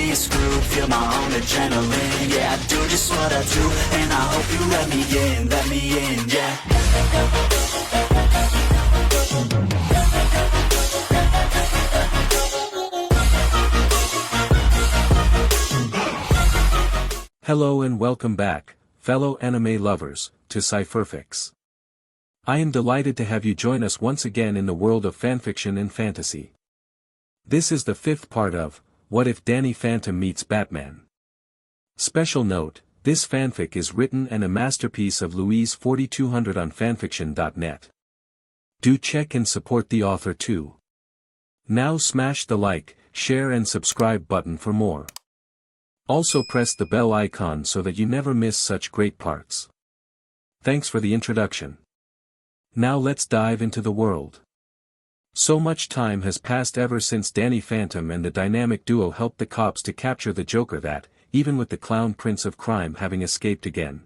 be screwed, feel my own adrenaline. Yeah, I do just what I do, and I hope you let me in, yeah. Hello and welcome back, fellow anime lovers, to Cypherfics. I am delighted to have you join us once again in the world of fanfiction and fantasy. This is the fifth part of, What If Danny Phantom Meets Batman? Special note, this fanfic is written and a masterpiece of Louise 4200 on FANFICTIONnet. Do check and support the author too. Now smash the like, share and subscribe button for more. Also press the bell icon so that you never miss such great parts. Thanks for the introduction. Now let's dive into the world. So much time has passed ever since Danny Phantom and the dynamic duo helped the cops to capture the Joker that, even with the clown prince of crime having escaped again,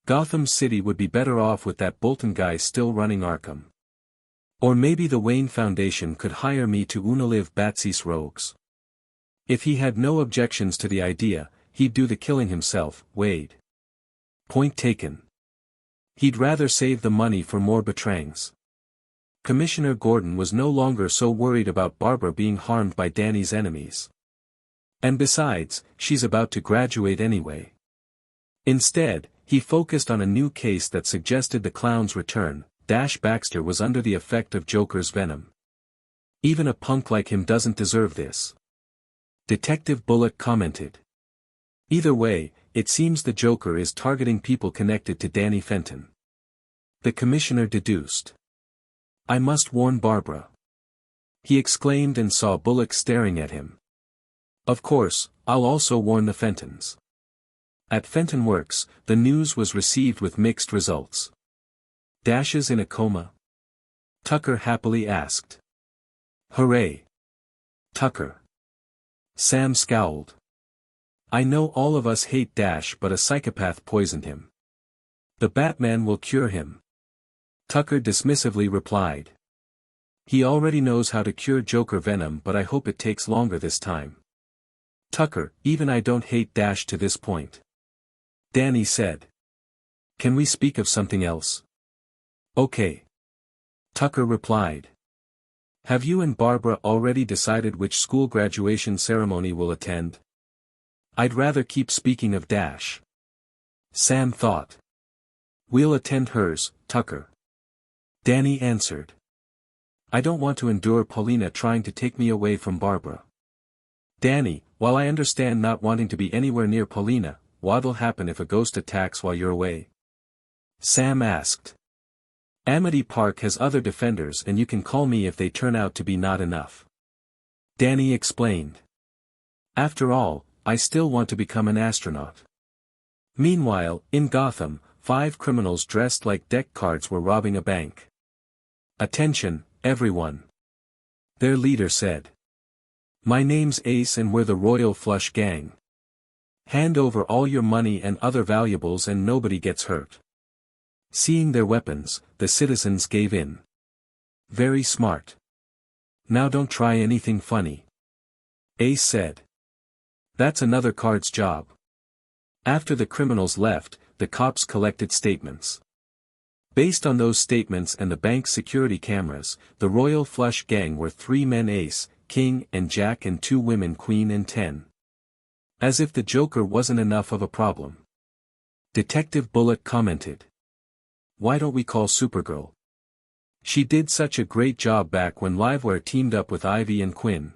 Gotham City would be better off with that Bolton guy still running Arkham. Or maybe the Wayne Foundation could hire me to unalive Batsy's rogues. If he had no objections to the idea, he'd do the killing himself, Wade. Point taken. He'd rather save the money for more betrangs. Commissioner Gordon was no longer so worried about Barbara being harmed by Danny's enemies. And besides, she's about to graduate anyway. Instead, he focused on a new case that suggested the clown's return. Baxter was under the effect of Joker's venom. Even a punk like him doesn't deserve this. Detective Bullock commented. Either way, it seems the Joker is targeting people connected to Danny Phantom. The commissioner deduced. I must warn Barbara. He exclaimed and saw Bullock staring at him. Of course, I'll also warn the Fentons. At Fenton Works, the news was received with mixed results. Dashes in a coma? Tucker happily asked. Hooray! Tucker. Sam scowled. I know all of us hate Dash, but a psychopath poisoned him. The Batman will cure him. Tucker dismissively replied. He already knows how to cure Joker venom, but I hope it takes longer this time. Tucker, even I don't hate Dash to this point. Danny said. Can we speak of something else? Okay. Tucker replied. Have you and Barbara already decided which school graduation ceremony we'll attend? I'd rather keep speaking of Dash. Sam thought. We'll attend hers, Tucker. Danny answered. I don't want to endure Paulina trying to take me away from Barbara. Danny, while I understand not wanting to be anywhere near Paulina, what'll happen if a ghost attacks while you're away? Sam asked. Amity Park has other defenders and you can call me if they turn out to be not enough. Danny explained. After all, I still want to become an astronaut. Meanwhile, in Gotham, 5 criminals dressed like deck cards were robbing a bank. Attention, everyone. Their leader said. My name's Ace and we're the Royal Flush Gang. Hand over all your money and other valuables and nobody gets hurt. Seeing their weapons, the citizens gave in. Very smart. Now don't try anything funny. Ace said. That's another card's job. After the criminals left, the cops collected statements. Based on those statements and the bank's security cameras, the Royal Flush Gang were 3 men Ace, King and Jack and 2 women Queen and 10. As if the Joker wasn't enough of a problem. Detective Bullock commented. Why don't we call Supergirl? She did such a great job back when Livewire teamed up with Ivy and Quinn.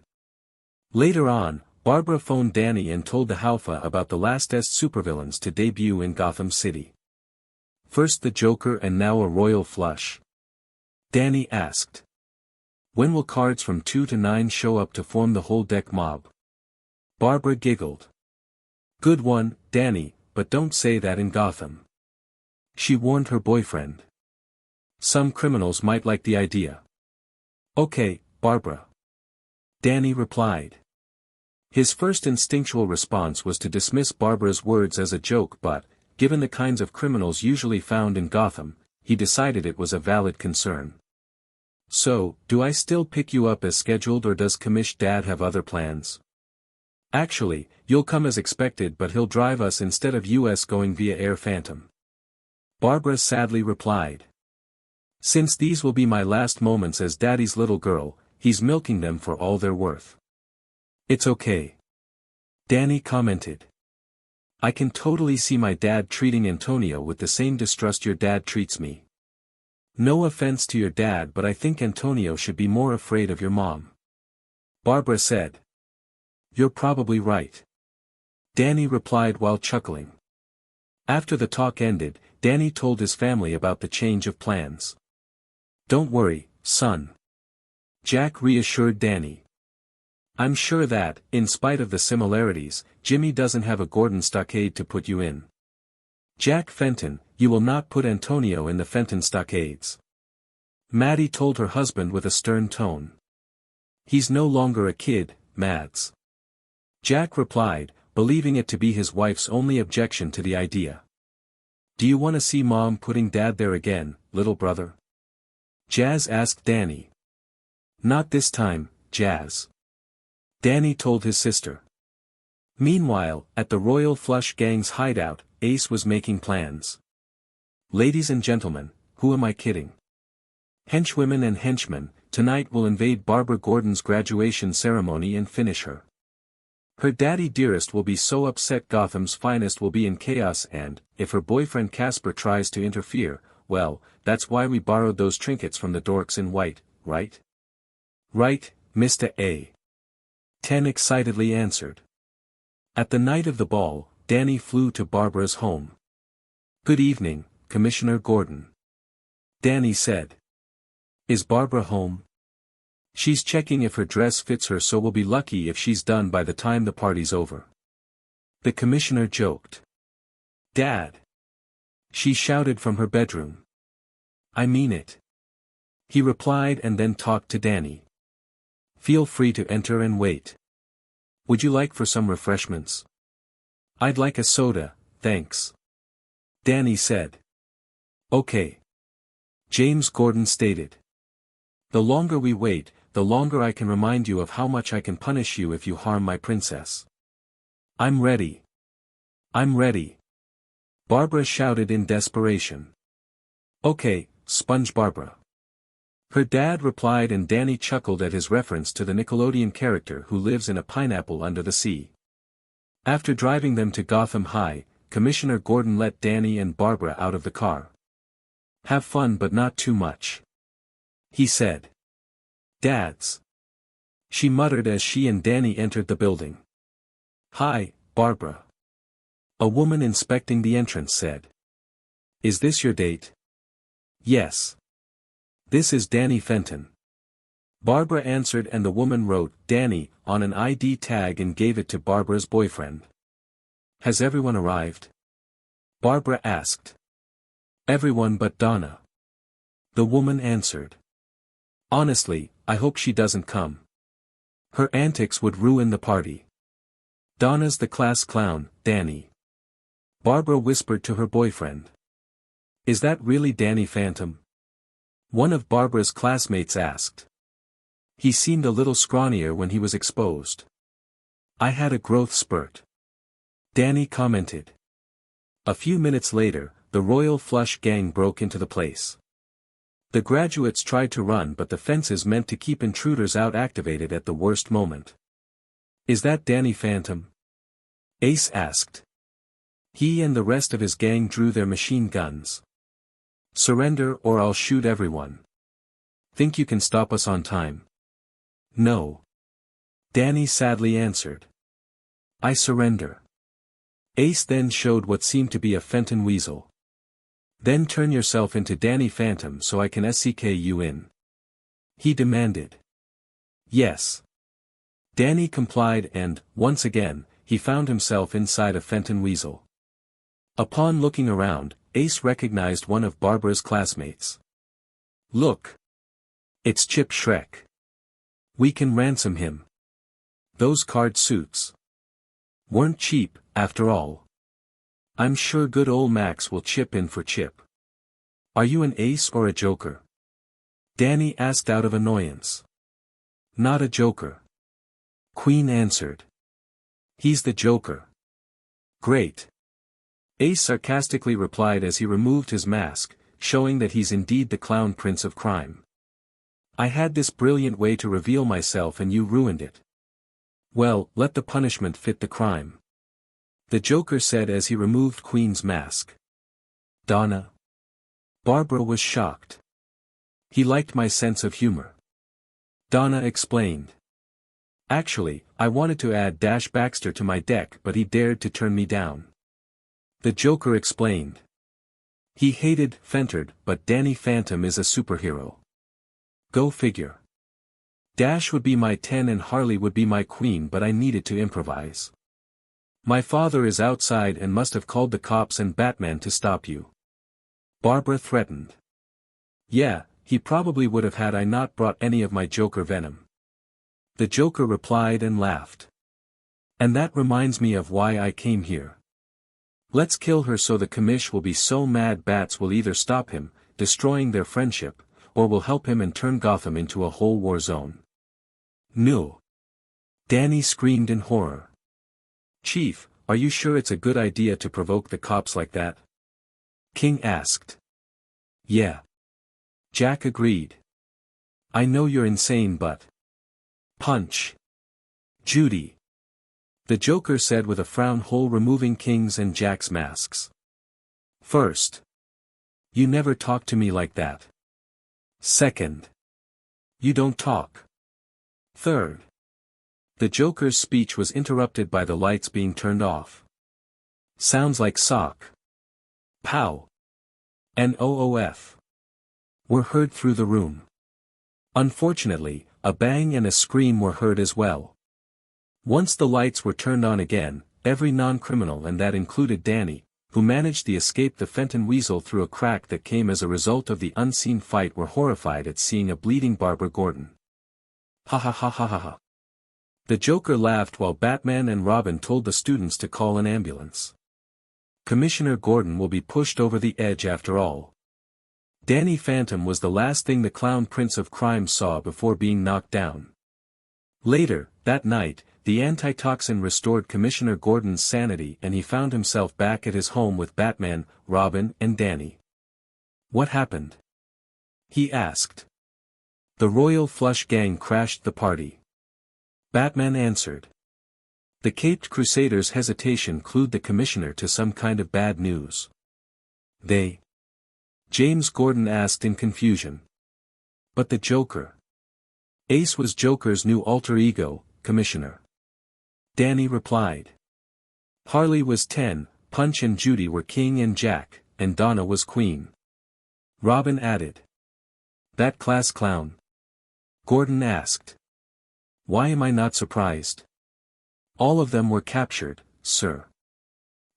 Later on, Barbara phoned Danny and told the Halfa about the lastest supervillains to debut in Gotham City. First the Joker and now a royal flush. Danny asked. When will cards from 2 to 9 show up to form the whole deck mob? Barbara giggled. Good one, Danny, but don't say that in Gotham. She warned her boyfriend. Some criminals might like the idea. Okay, Barbara. Danny replied. His first instinctual response was to dismiss Barbara's words as a joke, but, given the kinds of criminals usually found in Gotham, he decided it was a valid concern. So, do I still pick you up as scheduled or does Commish Dad have other plans? Actually, you'll come as expected, but he'll drive us instead of us going via Air Phantom. Barbara sadly replied. Since these will be my last moments as Daddy's little girl, he's milking them for all they're worth. It's okay. Danny commented. I can totally see my dad treating Antonio with the same distrust your dad treats me. No offense to your dad, but I think Antonio should be more afraid of your mom. Barbara said. You're probably right. Danny replied while chuckling. After the talk ended, Danny told his family about the change of plans. Don't worry, son. Jack reassured Danny. I'm sure that, in spite of the similarities, Jimmy doesn't have a Gordon stockade to put you in. Jack Fenton, you will not put Antonio in the Fenton stockades. Maddie told her husband with a stern tone. He's no longer a kid, Mads. Jack replied, believing it to be his wife's only objection to the idea. Do you want to see Mom putting Dad there again, little brother? Jazz asked Danny. Not this time, Jazz. Danny told his sister. Meanwhile, at the Royal Flush Gang's hideout, Ace was making plans. Ladies and gentlemen, who am I kidding? Henchwomen and henchmen, tonight we'll invade Barbara Gordon's graduation ceremony and finish her. Her daddy dearest will be so upset Gotham's finest will be in chaos, and, if her boyfriend Casper tries to interfere, well, that's why we borrowed those trinkets from the dorks in white, right? Right, Mr. A. 10 excitedly answered. At the night of the ball, Danny flew to Barbara's home. Good evening, Commissioner Gordon. Danny said. Is Barbara home? She's checking if her dress fits her, so we'll be lucky if she's done by the time the party's over. The commissioner joked. Dad! She shouted from her bedroom. I mean it. He replied and then talked to Danny. Feel free to enter and wait. Would you like for some refreshments? I'd like a soda, thanks. Danny said. Okay. James Gordon stated. The longer we wait, the longer I can remind you of how much I can punish you if you harm my princess. I'm ready. I'm ready. Barbara shouted in desperation. Okay, Sponge Barbara. Her dad replied, and Danny chuckled at his reference to the Nickelodeon character who lives in a pineapple under the sea. After driving them to Gotham High, Commissioner Gordon let Danny and Barbara out of the car. Have fun but not too much. He said. Dads. She muttered as she and Danny entered the building. Hi, Barbara. A woman inspecting the entrance said. Is this your date? Yes. This is Danny Fenton. Barbara answered, and the woman wrote Danny on an ID tag and gave it to Barbara's boyfriend. Has everyone arrived? Barbara asked. Everyone but Donna. The woman answered. Honestly, I hope she doesn't come. Her antics would ruin the party. Donna's the class clown, Danny. Barbara whispered to her boyfriend. Is that really Danny Phantom? One of Barbara's classmates asked. He seemed a little scrawnier when he was exposed. I had a growth spurt. Danny commented. A few minutes later, the Royal Flush Gang broke into the place. The graduates tried to run, but the fences meant to keep intruders out activated at the worst moment. Is that Danny Phantom? Ace asked. He and the rest of his gang drew their machine guns. Surrender or I'll shoot everyone. Think you can stop us on time? No. Danny sadly answered. I surrender. Ace then showed what seemed to be a Fenton weasel. Then turn yourself into Danny Phantom so I can SCK you in. He demanded. Yes. Danny complied and, once again, he found himself inside a Fenton weasel. Upon looking around, Ace recognized one of Barbara's classmates. Look. It's Chip Shrek. We can ransom him. Those card suits weren't cheap, after all. I'm sure good old Max will chip in for Chip. Are you an ace or a joker? Danny asked out of annoyance. Not a joker. Queen answered. He's the Joker. Great. Ace sarcastically replied as he removed his mask, showing that he's indeed the clown prince of crime. I had this brilliant way to reveal myself and you ruined it. Well, let the punishment fit the crime. The Joker said as he removed Queen's mask. Donna. Barbara was shocked. He liked my sense of humor. Donna explained. Actually, I wanted to add Dash Baxter to my deck but he dared to turn me down. The Joker explained. He hated Fentered, but Danny Phantom is a superhero. Go figure. Dash would be my 10 and Harley would be my queen but I needed to improvise. My father is outside and must have called the cops and Batman to stop you. Barbara threatened. Yeah, he probably would have had I not brought any of my Joker venom. The Joker replied and laughed. And that reminds me of why I came here. Let's kill her so the commish will be so mad bats will either stop him, destroying their friendship, or will help him and turn Gotham into a whole war zone. No. Danny screamed in horror. Chief, are you sure it's a good idea to provoke the cops like that? King asked. Yeah. Jack agreed. I know you're insane but... Punch. Judy. The Joker said with a frown hole removing King's and Jack's masks. First. You never talk to me like that. Second. You don't talk. Third. The Joker's speech was interrupted by the lights being turned off. Sounds like sock. Pow. And OOF. Were heard through the room. Unfortunately, a bang and a scream were heard as well. Once the lights were turned on again, every non-criminal and that included Danny, who managed to escape the Fenton Weasel through a crack that came as a result of the unseen fight were horrified at seeing a bleeding Barbara Gordon. Ha ha ha ha ha ha. The Joker laughed while Batman and Robin told the students to call an ambulance. Commissioner Gordon will be pushed over the edge after all. Danny Phantom was the last thing the Clown Prince of Crime saw before being knocked down. Later, that night, the antitoxin restored Commissioner Gordon's sanity and he found himself back at his home with Batman, Robin and Danny. What happened? He asked. The Royal Flush Gang crashed the party. Batman answered. The Caped Crusaders' hesitation clued the Commissioner to some kind of bad news. They? James Gordon asked in confusion. But the Joker. Ace was Joker's new alter ego, Commissioner. Danny replied. Harley was 10, Punch and Judy were King and Jack, and Donna was Queen. Robin added. That class clown? Gordon asked. Why am I not surprised? All of them were captured, sir.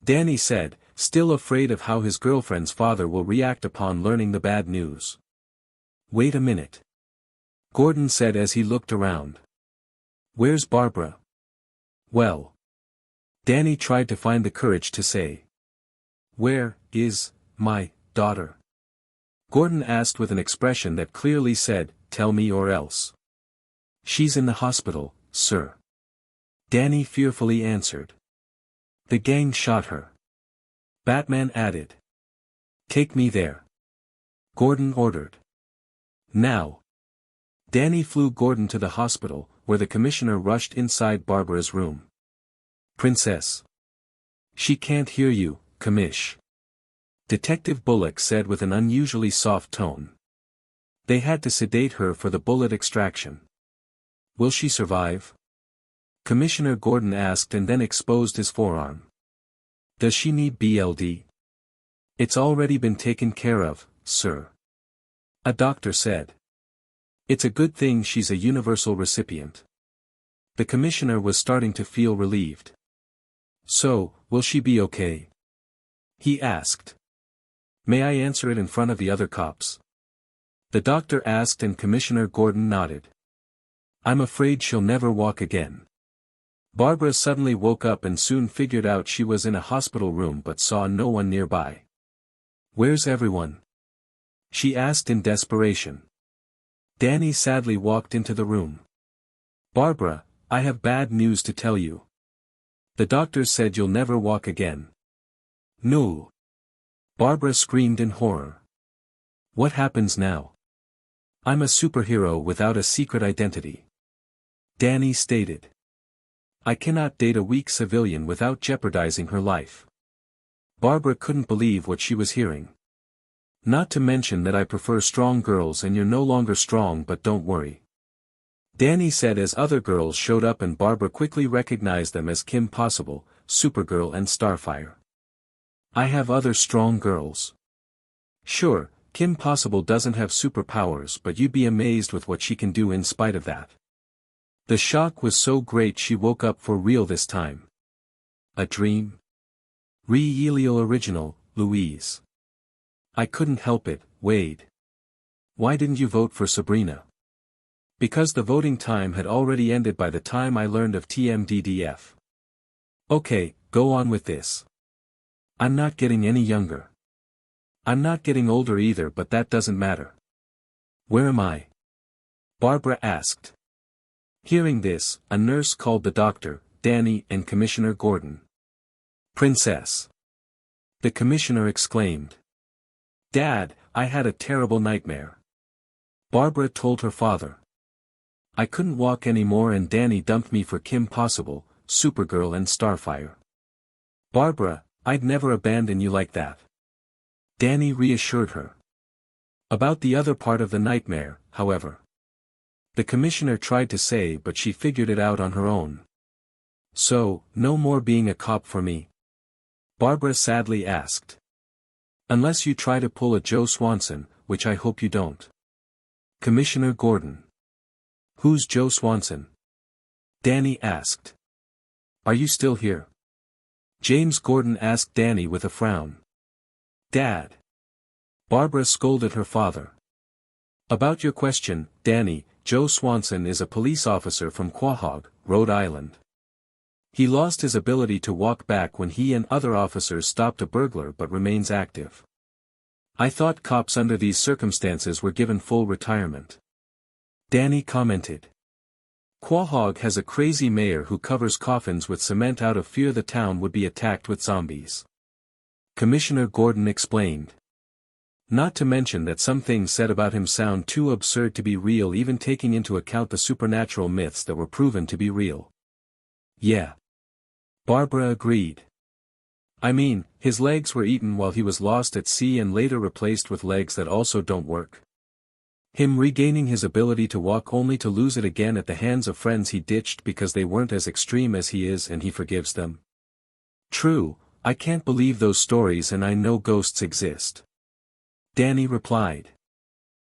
Danny said, still afraid of how his girlfriend's father will react upon learning the bad news. Wait a minute. Gordon said as he looked around. Where's Barbara? Well. Danny tried to find the courage to say. Where is my daughter? Gordon asked with an expression that clearly said, tell me or else. She's in the hospital, sir. Danny fearfully answered. The gang shot her. Batman added. Take me there. Gordon ordered. Now. Danny flew Gordon to the hospital, where the Commissioner rushed inside Barbara's room. Princess. She can't hear you, Commish. Detective Bullock said with an unusually soft tone. They had to sedate her for the bullet extraction. Will she survive? Commissioner Gordon asked and then exposed his forearm. Does she need BLD? It's already been taken care of, sir. A doctor said. It's a good thing she's a universal recipient. The Commissioner was starting to feel relieved. So, will she be okay? He asked. May I answer it in front of the other cops? The doctor asked and Commissioner Gordon nodded. I'm afraid she'll never walk again. Barbara suddenly woke up and soon figured out she was in a hospital room but saw no one nearby. Where's everyone? She asked in desperation. Danny sadly walked into the room. Barbara, I have bad news to tell you. The doctors said you'll never walk again. No. Barbara screamed in horror. What happens now? I'm a superhero without a secret identity. Danny stated. I cannot date a weak civilian without jeopardizing her life. Barbara couldn't believe what she was hearing. Not to mention that I prefer strong girls and you're no longer strong, but don't worry. Danny said as other girls showed up and Barbara quickly recognized them as Kim Possible, Supergirl and Starfire. I have other strong girls. Sure, Kim Possible doesn't have superpowers, but you'd be amazed with what she can do in spite of that. The shock was so great she woke up for real this time. A dream? Re-Elio Original, Louise. I couldn't help it, Wade. Why didn't you vote for Sabrina? Because the voting time had already ended by the time I learned of TMDDF. Okay, go on with this. I'm not getting any younger. I'm not getting older either, but that doesn't matter. Where am I? Barbara asked. Hearing this, a nurse called the doctor, Danny and Commissioner Gordon. Princess. The commissioner exclaimed. Dad, I had a terrible nightmare. Barbara told her father. I couldn't walk anymore and Danny dumped me for Kim Possible, Supergirl and Starfire. Barbara, I'd never abandon you like that. Danny reassured her. About the other part of the nightmare, however. The commissioner tried to say, but she figured it out on her own. So, no more being a cop for me? Barbara sadly asked. Unless you try to pull a Joe Swanson, which I hope you don't. Commissioner Gordon. Who's Joe Swanson? Danny asked. Are you still here? James Gordon asked Danny with a frown. Dad. Barbara scolded her father. About your question, Danny, Joe Swanson is a police officer from Quahog, Rhode Island. He lost his ability to walk back when he and other officers stopped a burglar but remains active. I thought cops under these circumstances were given full retirement. Danny commented. Quahog has a crazy mayor who covers coffins with cement out of fear the town would be attacked with zombies. Commissioner Gordon explained. Not to mention that some things said about him sound too absurd to be real, even taking into account the supernatural myths that were proven to be real. Yeah. Barbara agreed. I mean, his legs were eaten while he was lost at sea and later replaced with legs that also don't work. Him regaining his ability to walk only to lose it again at the hands of friends he ditched because they weren't as extreme as he is and he forgives them. True, I can't believe those stories and I know ghosts exist. Danny replied.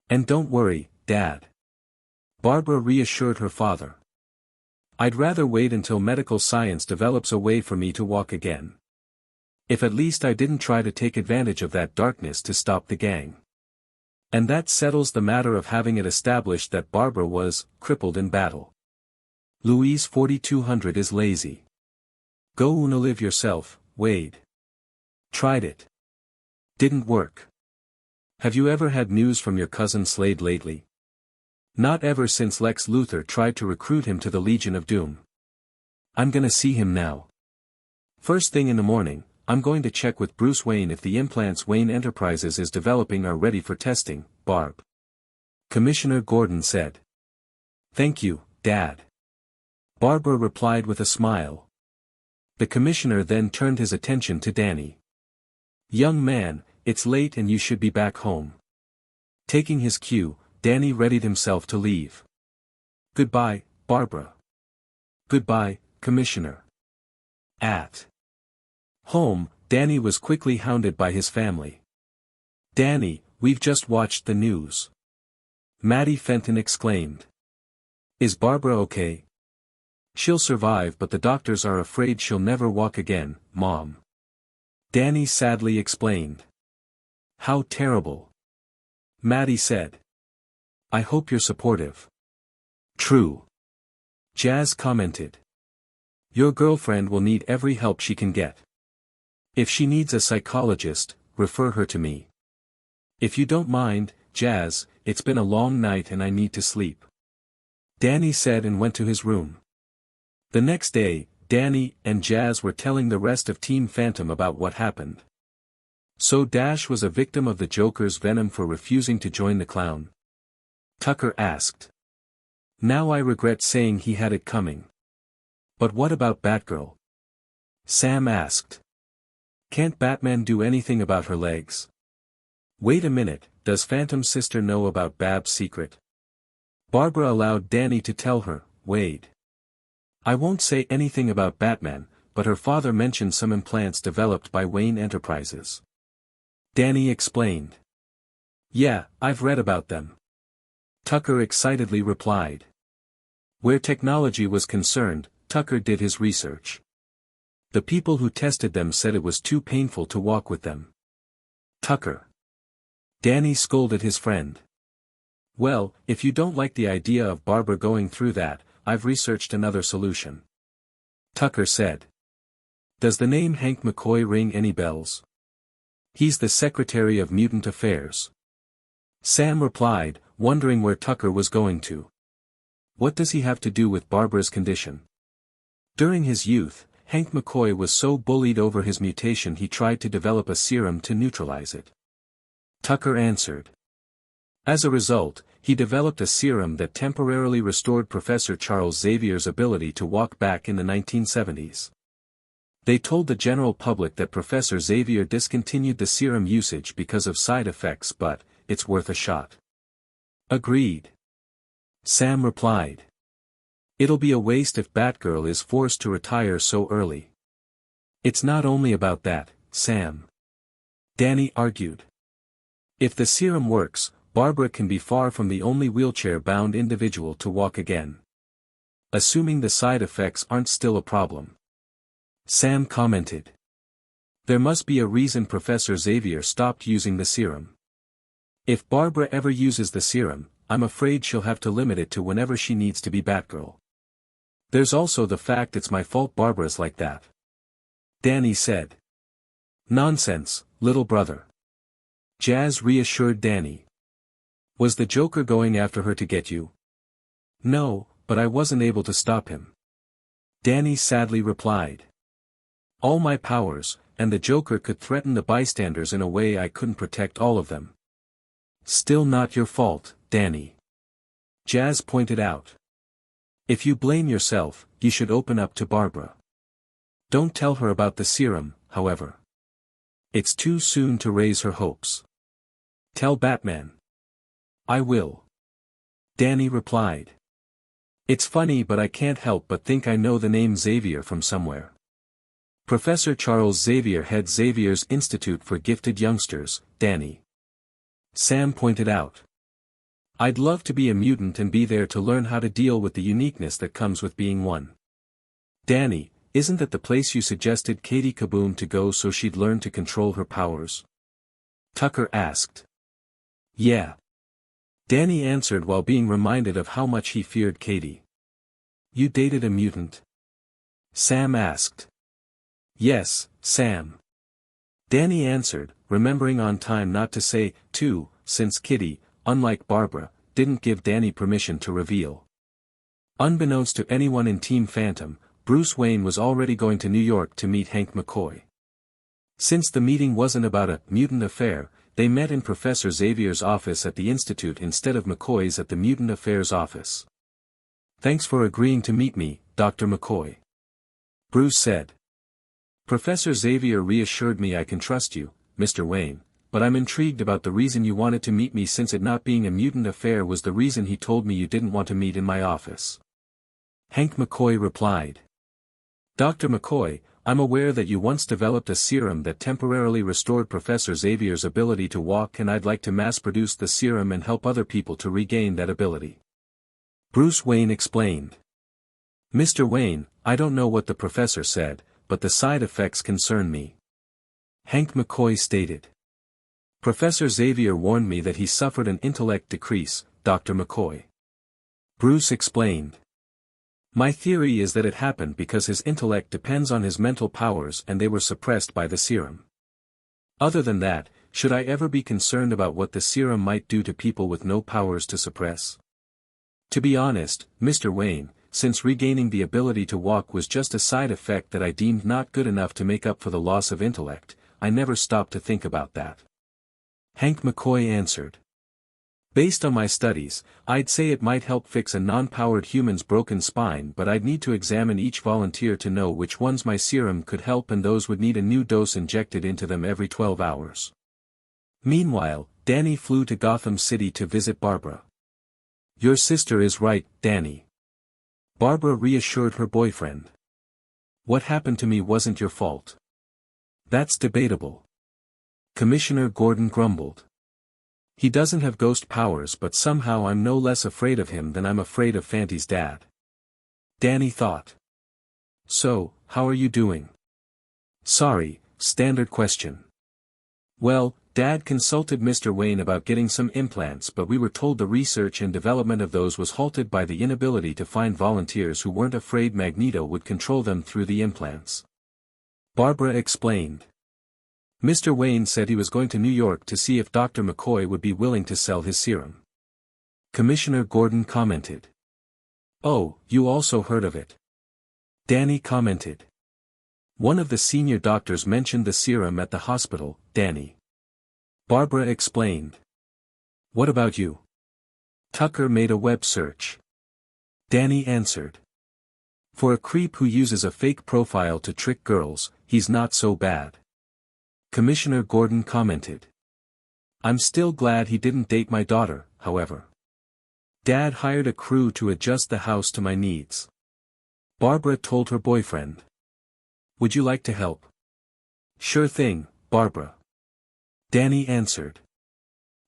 And don't worry, Dad. Barbara reassured her father. I'd rather wait until medical science develops a way for me to walk again. If at least I didn't try to take advantage of that darkness to stop the gang. And that settles the matter of having it established that Barbara was crippled in battle. Louise 4200 is lazy. Go unalive yourself, Wade. Tried it. Didn't work. Have you ever had news from your cousin Slade lately? Not ever since Lex Luthor tried to recruit him to the Legion of Doom. I'm gonna see him now. First thing in the morning, I'm going to check with Bruce Wayne if the implants Wayne Enterprises is developing are ready for testing, Barb. Commissioner Gordon said. Thank you, Dad. Barbara replied with a smile. The commissioner then turned his attention to Danny. Young man, it's late and you should be back home. Taking his cue, Danny readied himself to leave. Goodbye, Barbara. Goodbye, Commissioner. At home, Danny was quickly hounded by his family. Danny, we've just watched the news. Maddie Fenton exclaimed. Is Barbara okay? She'll survive, but the doctors are afraid she'll never walk again, Mom. Danny sadly explained. How terrible. Maddie said. I hope you're supportive. True. Jazz commented. Your girlfriend will need every help she can get. If she needs a psychologist, refer her to me. If you don't mind, Jazz, it's been a long night and I need to sleep. Danny said and went to his room. The next day, Danny and Jazz were telling the rest of Team Phantom about what happened. So Dash was a victim of the Joker's venom for refusing to join the clown? Tucker asked. Now I regret saying he had it coming. But what about Batgirl? Sam asked. Can't Batman do anything about her legs? Wait a minute, does Phantom's sister know about Bab's secret? Barbara allowed Danny to tell her, Wade. I won't say anything about Batman, but her father mentioned some implants developed by Wayne Enterprises. Danny explained. Yeah, I've read about them. Tucker excitedly replied. Where technology was concerned, Tucker did his research. The people who tested them said it was too painful to walk with them. Tucker. Danny scolded his friend. Well, if you don't like the idea of Barbara going through that, I've researched another solution. Tucker said. Does the name Hank McCoy ring any bells? He's the Secretary of Mutant Affairs. Sam replied, wondering where Tucker was going to. What does he have to do with Barbara's condition? During his youth, Hank McCoy was so bullied over his mutation he tried to develop a serum to neutralize it. Tucker answered. As a result, he developed a serum that temporarily restored Professor Charles Xavier's ability to walk back in the 1970s. They told the general public that Professor Xavier discontinued the serum usage because of side effects, but it's worth a shot. Agreed. Sam replied. It'll be a waste if Batgirl is forced to retire so early. It's not only about that, Sam. Danny argued. If the serum works, Barbara can be far from the only wheelchair-bound individual to walk again. Assuming the side effects aren't still a problem. Sam commented. There must be a reason Professor Xavier stopped using the serum. If Barbara ever uses the serum, I'm afraid she'll have to limit it to whenever she needs to be Batgirl. There's also the fact it's my fault Barbara's like that. Danny said. Nonsense, little brother. Jazz reassured Danny. Was the Joker going after her to get you? No, but I wasn't able to stop him. Danny sadly replied. All my powers, and the Joker could threaten the bystanders in a way I couldn't protect all of them. Still not your fault, Danny. Jazz pointed out. If you blame yourself, you should open up to Barbara. Don't tell her about the serum, however. It's too soon to raise her hopes. Tell Batman. I will. Danny replied. It's funny, but I can't help but think I know the name Xavier from somewhere. Professor Charles Xavier heads Xavier's Institute for Gifted Youngsters, Danny. Sam pointed out. I'd love to be a mutant and be there to learn how to deal with the uniqueness that comes with being one. Danny, isn't that the place you suggested Katie Kaboom to go so she'd learn to control her powers? Tucker asked. Yeah. Danny answered while being reminded of how much he feared Katie. You dated a mutant? Sam asked. Yes, Sam. Danny answered, remembering on time not to say, too, since Kitty, unlike Barbara, didn't give Danny permission to reveal. Unbeknownst to anyone in Team Phantom, Bruce Wayne was already going to New York to meet Hank McCoy. Since the meeting wasn't about a mutant affair, they met in Professor Xavier's office at the Institute instead of McCoy's at the Mutant Affairs office. Thanks for agreeing to meet me, Dr. McCoy. Bruce said. Professor Xavier reassured me I can trust you, Mr. Wayne, but I'm intrigued about the reason you wanted to meet me, since it not being a mutant affair was the reason he told me you didn't want to meet in my office. Hank McCoy replied. Dr. McCoy, I'm aware that you once developed a serum that temporarily restored Professor Xavier's ability to walk, and I'd like to mass-produce the serum and help other people to regain that ability. Bruce Wayne explained. Mr. Wayne, I don't know what the professor said, but the side effects concern me. Hank McCoy stated. Professor Xavier warned me that he suffered an intellect decrease, Dr. McCoy. Bruce explained. My theory is that it happened because his intellect depends on his mental powers and they were suppressed by the serum. Other than that, should I ever be concerned about what the serum might do to people with no powers to suppress? To be honest, Mr. Wayne, since regaining the ability to walk was just a side effect that I deemed not good enough to make up for the loss of intellect, I never stopped to think about that. Hank McCoy answered. Based on my studies, I'd say it might help fix a non-powered human's broken spine, but I'd need to examine each volunteer to know which ones my serum could help and those would need a new dose injected into them every 12 hours. Meanwhile, Danny flew to Gotham City to visit Barbara. Your sister is right, Danny. Barbara reassured her boyfriend. What happened to me wasn't your fault. That's debatable. Commissioner Gordon grumbled. He doesn't have ghost powers, but somehow I'm no less afraid of him than I'm afraid of Fanty's dad. Danny thought. So, how are you doing? Sorry, standard question. Well, Dad consulted Mr. Wayne about getting some implants, but we were told the research and development of those was halted by the inability to find volunteers who weren't afraid Magneto would control them through the implants. Barbara explained. Mr. Wayne said he was going to New York to see if Dr. McCoy would be willing to sell his serum. Commissioner Gordon commented. Oh, you also heard of it. Danny commented. One of the senior doctors mentioned the serum at the hospital, Danny. Barbara explained. What about you? Tucker made a web search. Danny answered. For a creep who uses a fake profile to trick girls, he's not so bad. Commissioner Gordon commented. I'm still glad he didn't date my daughter, however. Dad hired a crew to adjust the house to my needs. Barbara told her boyfriend. Would you like to help? Sure thing, Barbara. Danny answered.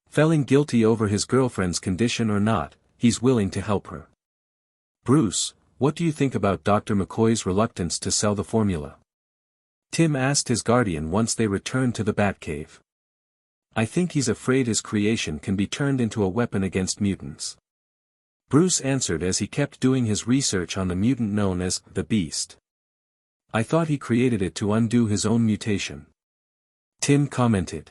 Feeling guilty over his girlfriend's condition or not, he's willing to help her. Bruce, what do you think about Dr. McCoy's reluctance to sell the formula? Tim asked his guardian once they returned to the Batcave. I think he's afraid his creation can be turned into a weapon against mutants. Bruce answered as he kept doing his research on the mutant known as the Beast. I thought he created it to undo his own mutation. Tim commented.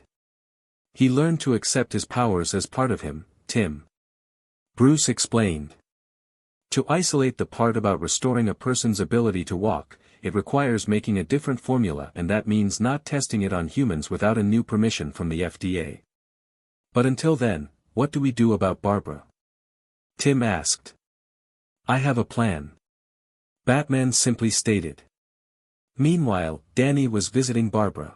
He learned to accept his powers as part of him, Tim. Bruce explained. To isolate the part about restoring a person's ability to walk, it requires making a different formula, and that means not testing it on humans without a new permission from the FDA. But until then, what do we do about Barbara? Tim asked. I have a plan. Batman simply stated. Meanwhile, Danny was visiting Barbara.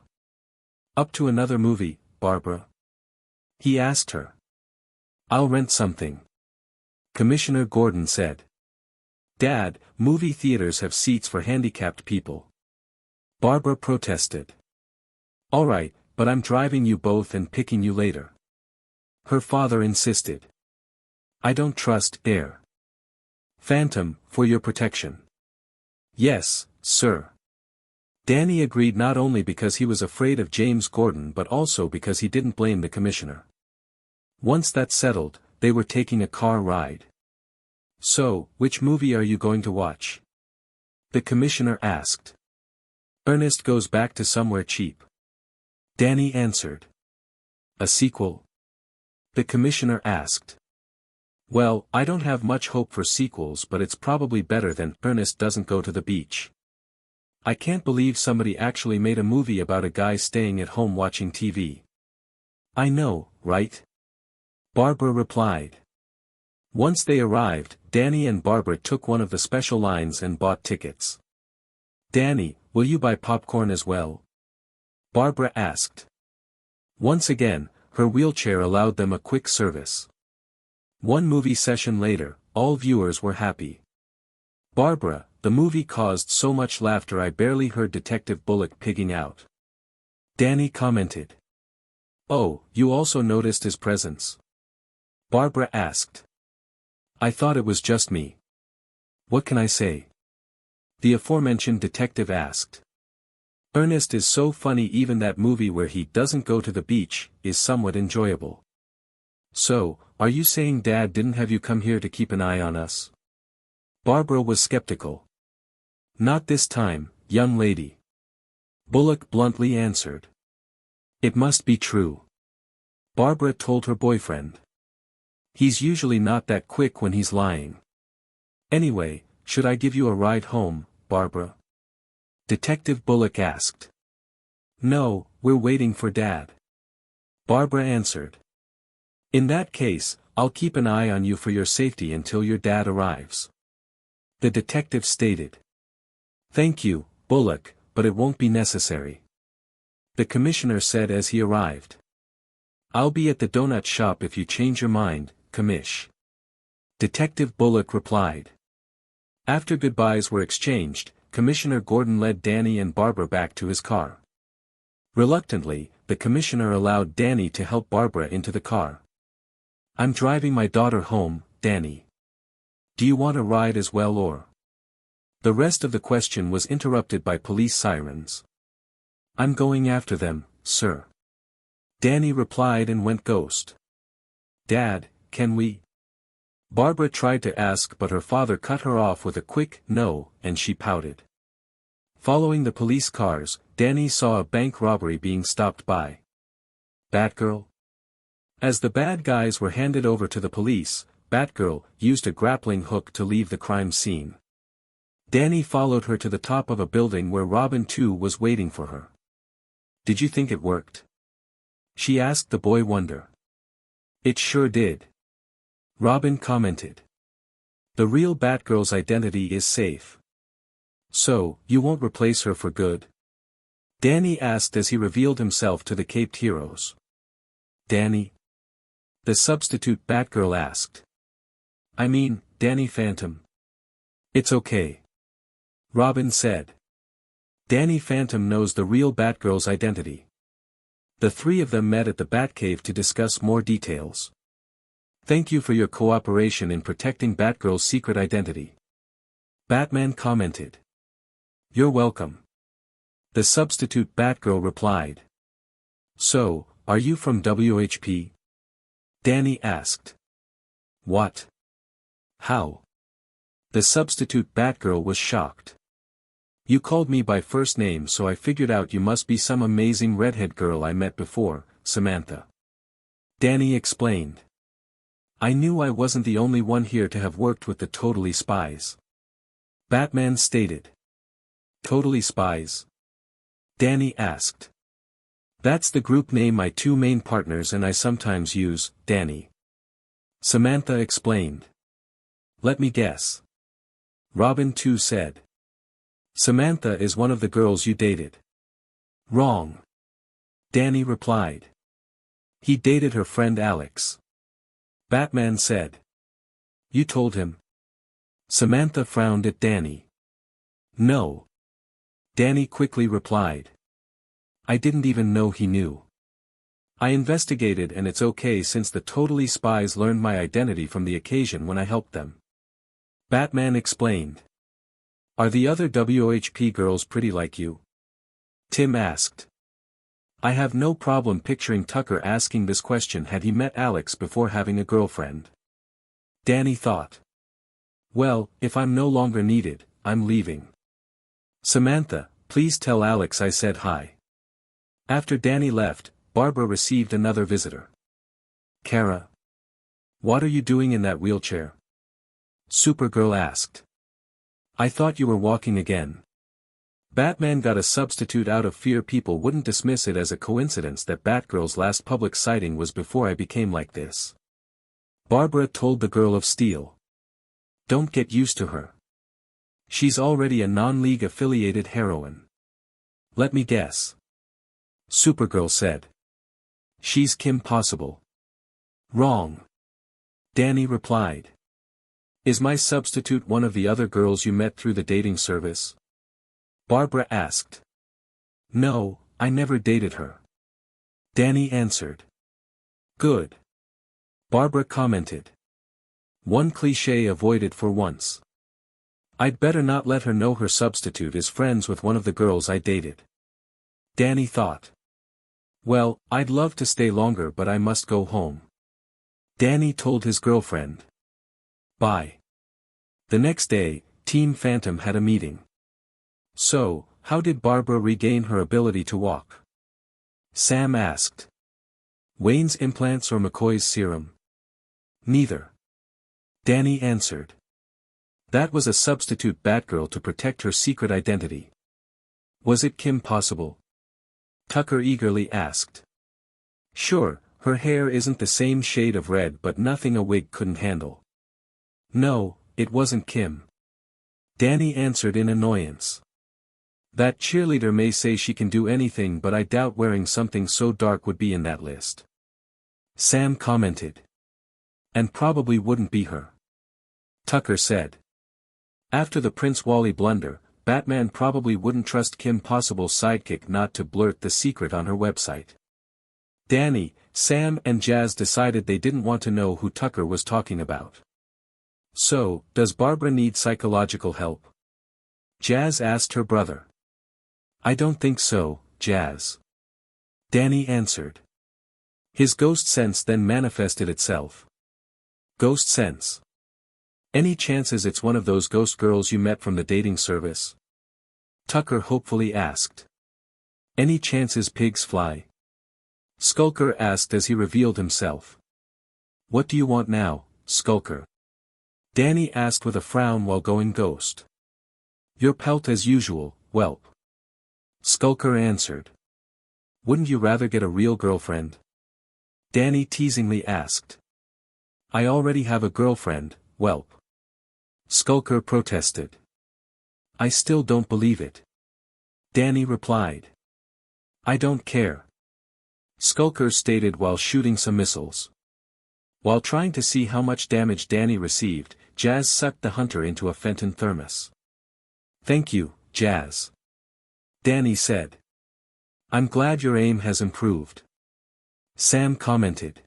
Up to another movie, Barbara? He asked her. I'll rent something. Commissioner Gordon said. Dad, movie theaters have seats for handicapped people. Barbara protested. Alright, but I'm driving you both and picking you later. Her father insisted. I don't trust Air. Phantom, for your protection. Yes, sir. Danny agreed, not only because he was afraid of James Gordon but also because he didn't blame the commissioner. Once that's settled, they were taking a car ride. So, which movie are you going to watch? The commissioner asked. Ernest Goes Back to Somewhere Cheap. Danny answered. A sequel? The commissioner asked. Well, I don't have much hope for sequels, but it's probably better than Ernest Doesn't Go to the Beach. I can't believe somebody actually made a movie about a guy staying at home watching TV. I know, right? Barbara replied. Once they arrived, Danny and Barbara took one of the special lines and bought tickets. Danny, will you buy popcorn as well? Barbara asked. Once again, her wheelchair allowed them a quick service. One movie session later, all viewers were happy. Barbara, the movie caused so much laughter I barely heard Detective Bullock pigging out. Danny commented. Oh, you also noticed his presence? Barbara asked. I thought it was just me. What can I say? The aforementioned detective asked. Ernest is so funny, even that movie where he doesn't go to the beach is somewhat enjoyable. So, are you saying Dad didn't have you come here to keep an eye on us? Barbara was skeptical. Not this time, young lady. Bullock bluntly answered. It must be true. Barbara told her boyfriend. He's usually not that quick when he's lying. Anyway, should I give you a ride home, Barbara? Detective Bullock asked. No, we're waiting for Dad. Barbara answered. In that case, I'll keep an eye on you for your safety until your dad arrives. The detective stated. Thank you, Bullock, but it won't be necessary. The commissioner said as he arrived. I'll be at the donut shop if you change your mind, Commish. Detective Bullock replied. After goodbyes were exchanged, Commissioner Gordon led Danny and Barbara back to his car. Reluctantly, the commissioner allowed Danny to help Barbara into the car. I'm driving my daughter home, Danny. Do you want a ride as well or? The rest of the question was interrupted by police sirens. I'm going after them, sir. Danny replied and went ghost. Dad, can we? Barbara tried to ask but her father cut her off with a quick no, and she pouted. Following the police cars, Danny saw a bank robbery being stopped by Batgirl. As the bad guys were handed over to the police, Batgirl used a grappling hook to leave the crime scene. Danny followed her to the top of a building where Robin too was waiting for her. Did you think it worked? She asked the boy wonder. It sure did. Robin commented. The real Batgirl's identity is safe. So, you won't replace her for good? Danny asked as he revealed himself to the caped heroes. Danny? The substitute Batgirl asked. I mean, Danny Phantom. It's okay. Robin said. Danny Phantom knows the real Batgirl's identity. The three of them met at the Batcave to discuss more details. Thank you for your cooperation in protecting Batgirl's secret identity. Batman commented. You're welcome. The substitute Batgirl replied. So, are you from WHP? Danny asked. What? How? The substitute Batgirl was shocked. You called me by first name so I figured out you must be some amazing redhead girl I met before, Samantha. Danny explained. I knew I wasn't the only one here to have worked with the Totally Spies. Batman stated. Totally Spies? Danny asked. That's the group name my two main partners and I sometimes use, Danny. Samantha explained. Let me guess. Robin too said. Samantha is one of the girls you dated. Wrong. Danny replied. He dated her friend Alex. Batman said. You told him? Samantha frowned at Danny. No. Danny quickly replied. I didn't even know he knew. I investigated and it's okay since the Totally Spies learned my identity from the occasion when I helped them. Batman explained. Are the other WHP girls pretty like you? Tim asked. I have no problem picturing Tucker asking this question had he met Alex before having a girlfriend. Danny thought. Well, if I'm no longer needed, I'm leaving. Samantha, please tell Alex I said hi. After Danny left, Barbara received another visitor. Kara. What are you doing in that wheelchair? Supergirl asked. I thought you were walking again. Batman got a substitute out of fear people wouldn't dismiss it as a coincidence that Batgirl's last public sighting was before I became like this. Barbara told the Girl of Steel. Don't get used to her. She's already a non-league affiliated heroine. Let me guess. Supergirl said. She's Kim Possible. Wrong. Danny replied. Is my substitute one of the other girls you met through the dating service? Barbara asked. No, I never dated her. Danny answered. Good. Barbara commented. One cliché avoided for once. I'd better not let her know her substitute is friends with one of the girls I dated. Danny thought. Well, I'd love to stay longer but I must go home. Danny told his girlfriend. Bye. The next day, Team Phantom had a meeting. So, how did Barbara regain her ability to walk? Sam asked. Wayne's implants or McCoy's serum? Neither. Danny answered. That was a substitute Batgirl to protect her secret identity. Was it Kim possible? Tucker eagerly asked. Sure, her hair isn't the same shade of red but nothing a wig couldn't handle. No, it wasn't Kim. Danny answered in annoyance. That cheerleader may say she can do anything but I doubt wearing something so dark would be in that list. Sam commented. And probably wouldn't be her. Tucker said. After the Prince Wally blunder, Batman probably wouldn't trust Kim Possible's sidekick not to blurt the secret on her website. Danny, Sam and Jazz decided they didn't want to know who Tucker was talking about. So, does Barbara need psychological help? Jazz asked her brother. I don't think so, Jazz. Danny answered. His ghost sense then manifested itself. Ghost sense. Any chances it's one of those ghost girls you met from the dating service? Tucker hopefully asked. Any chances pigs fly? Skulker asked as he revealed himself. What do you want now, Skulker? Danny asked with a frown while going ghost. Your pelt as usual, whelp. Skulker answered. Wouldn't you rather get a real girlfriend? Danny teasingly asked. I already have a girlfriend, whelp. Skulker protested. I still don't believe it. Danny replied. I don't care. Skulker stated while shooting some missiles. While trying to see how much damage Danny received, Jazz sucked the hunter into a Fenton thermos. Thank you, Jazz. Danny said. I'm glad your aim has improved. Sam commented.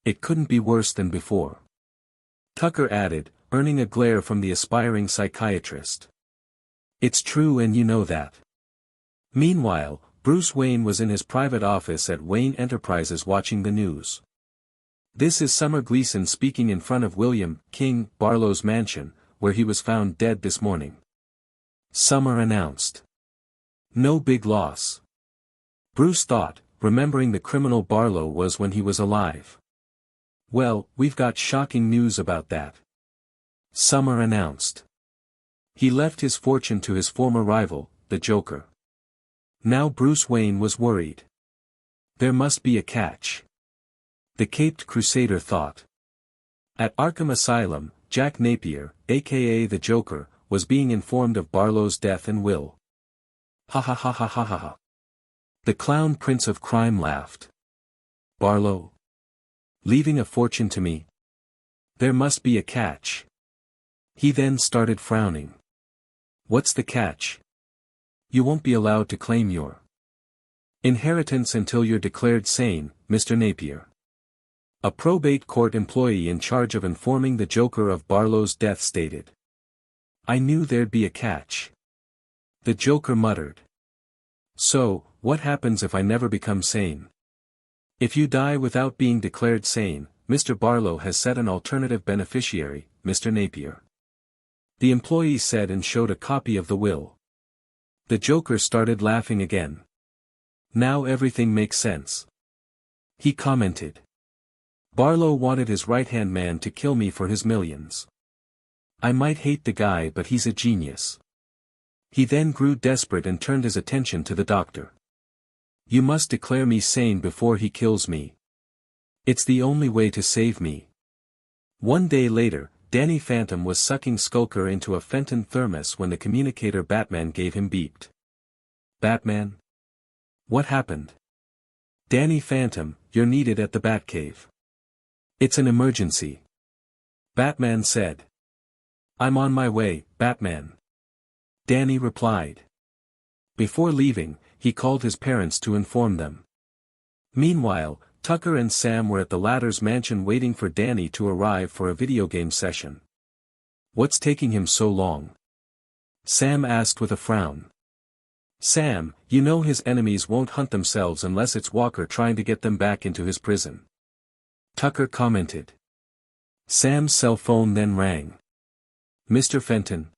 It couldn't be worse than before. Tucker added, earning a glare from the aspiring psychiatrist. It's true and you know that. Meanwhile, Bruce Wayne was in his private office at Wayne Enterprises watching the news. This is Summer Gleason speaking in front of William King Barlow's mansion, where he was found dead this morning. Summer announced. No big loss. Bruce thought, remembering the criminal Barlow was when he was alive. Well, we've got shocking news about that. Summer announced. He left his fortune to his former rival, the Joker. Now Bruce Wayne was worried. There must be a catch. The Caped Crusader thought. At Arkham Asylum, Jack Napier, aka the Joker, was being informed of Barlow's death and will. Ha ha ha ha ha ha ha. The Clown Prince of Crime laughed. Barlow? Leaving a fortune to me? There must be a catch. He then started frowning. What's the catch? You won't be allowed to claim your inheritance until you're declared sane, Mr. Napier. A probate court employee in charge of informing the Joker of Barlow's death stated. I knew there'd be a catch. The Joker muttered. So, what happens if I never become sane? If you die without being declared sane, Mr. Barlow has set an alternative beneficiary, Mr. Napier. The employee said and showed a copy of the will. The Joker started laughing again. Now everything makes sense. He commented. Barlow wanted his right-hand man to kill me for his millions. I might hate the guy but he's a genius. He then grew desperate and turned his attention to the doctor. You must declare me sane before he kills me. It's the only way to save me. One day later, Danny Phantom was sucking Skulker into a Fenton thermos when the communicator Batman gave him beeped. Batman? What happened? Danny Phantom, you're needed at the Batcave. It's an emergency. Batman said. I'm on my way, Batman. Danny replied. Before leaving, he called his parents to inform them. Meanwhile, Tucker and Sam were at the latter's mansion waiting for Danny to arrive for a video game session. What's taking him so long? Sam asked with a frown. Sam, you know his enemies won't hunt themselves unless it's Walker trying to get them back into his prison. Tucker commented. Sam's cell phone then rang. Mr. Fenton.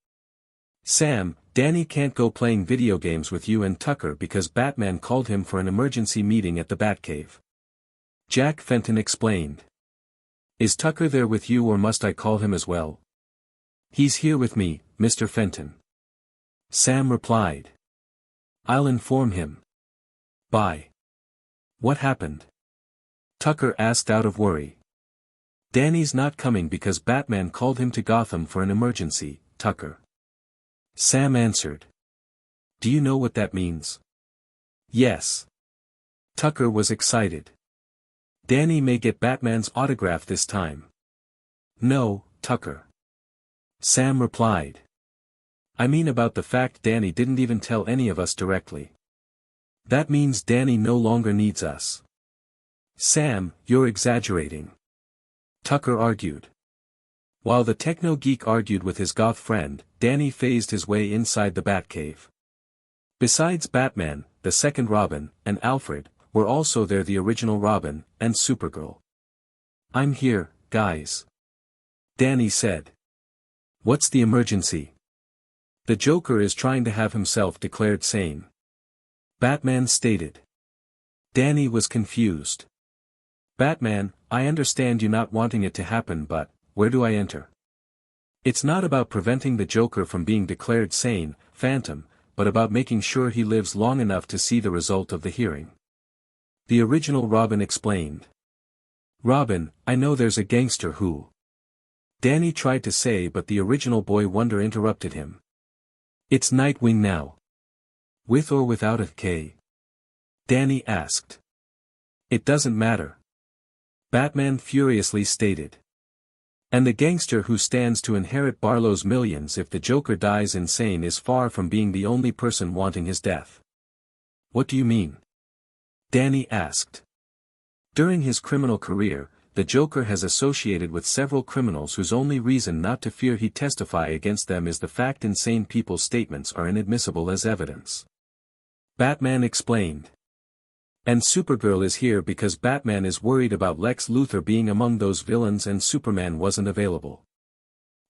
Sam, Danny can't go playing video games with you and Tucker because Batman called him for an emergency meeting at the Batcave. Jack Fenton explained. Is Tucker there with you or must I call him as well? He's here with me, Mr. Fenton. Sam replied. I'll inform him. Bye. What happened? Tucker asked out of worry. Danny's not coming because Batman called him to Gotham for an emergency, Tucker. Sam answered. Do you know what that means? Yes. Tucker was excited. Danny may get Batman's autograph this time. No, Tucker. Sam replied. I mean about the fact Danny didn't even tell any of us directly. That means Danny no longer needs us. Sam, you're exaggerating. Tucker argued. While the techno-geek argued with his goth friend, Danny phased his way inside the Batcave. Besides Batman, the second Robin, and Alfred, were also there the original Robin, and Supergirl. I'm here, guys. Danny said. What's the emergency? The Joker is trying to have himself declared sane. Batman stated. Danny was confused. Batman, I understand you not wanting it to happen, but where do I enter? It's not about preventing the Joker from being declared sane, Phantom, but about making sure he lives long enough to see the result of the hearing. The original Robin explained. Robin, I know there's a gangster who... Danny tried to say, but the original Boy Wonder interrupted him. It's Nightwing now. With or without a K? Danny asked. It doesn't matter. Batman furiously stated. And the gangster who stands to inherit Barlow's millions if the Joker dies insane is far from being the only person wanting his death. What do you mean? Danny asked. During his criminal career, the Joker has associated with several criminals whose only reason not to fear he testify against them is the fact insane people's statements are inadmissible as evidence. Batman explained. And Supergirl is here because Batman is worried about Lex Luthor being among those villains and Superman wasn't available.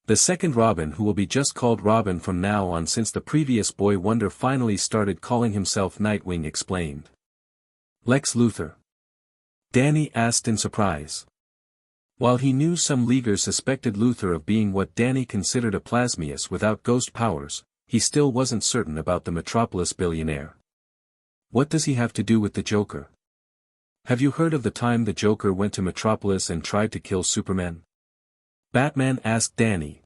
The second Robin, who will be just called Robin from now on since the previous Boy Wonder finally started calling himself Nightwing, explained. Lex Luthor? Danny asked in surprise. While he knew some leaguers suspected Luthor of being what Danny considered a plasmius without ghost powers, he still wasn't certain about the Metropolis billionaire. What does he have to do with the Joker? Have you heard of the time the Joker went to Metropolis and tried to kill Superman? Batman asked Danny.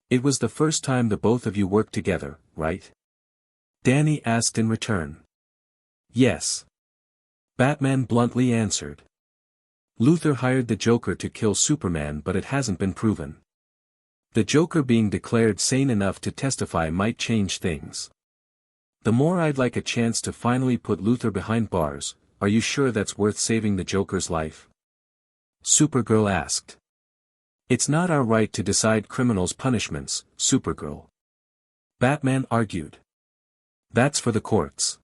It was the first time the both of you worked together, right? Danny asked in return. Yes. Batman bluntly answered. Luthor hired the Joker to kill Superman, but it hasn't been proven. The Joker being declared sane enough to testify might change things. The more I'd like a chance to finally put Luthor behind bars. Are you sure that's worth saving the Joker's life? Supergirl asked. It's not our right to decide criminals' punishments, Supergirl. Batman argued. That's for the courts.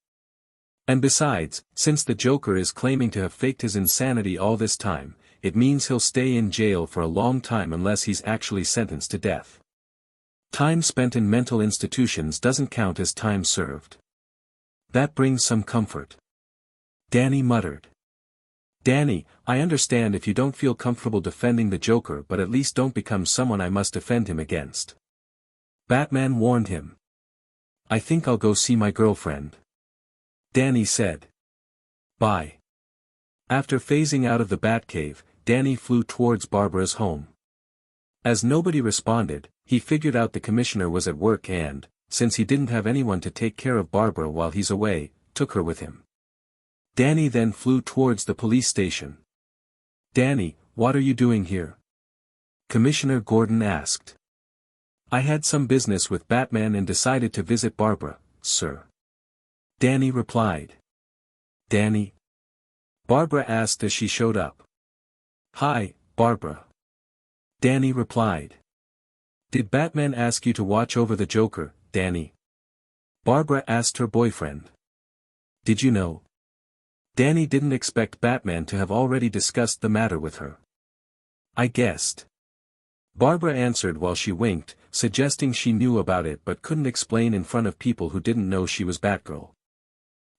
And besides, since the Joker is claiming to have faked his insanity all this time, it means he'll stay in jail for a long time unless he's actually sentenced to death. Time spent in mental institutions doesn't count as time served. That brings some comfort. Danny muttered. Danny, I understand if you don't feel comfortable defending the Joker, but at least don't become someone I must defend him against. Batman warned him. I think I'll go see my girlfriend. Danny said. Bye. After phasing out of the Batcave, Danny flew towards Barbara's home. As nobody responded, he figured out the commissioner was at work and, since he didn't have anyone to take care of Barbara while he's away, took her with him. Danny then flew towards the police station. Danny, what are you doing here? Commissioner Gordon asked. I had some business with Batman and decided to visit Barbara, sir. Danny replied. Danny? Barbara asked as she showed up. Hi, Barbara. Danny replied. Did Batman ask you to watch over the Joker, Danny? Barbara asked her boyfriend. Did you know? Danny didn't expect Batman to have already discussed the matter with her. I guessed. Barbara answered while she winked, suggesting she knew about it but couldn't explain in front of people who didn't know she was Batgirl.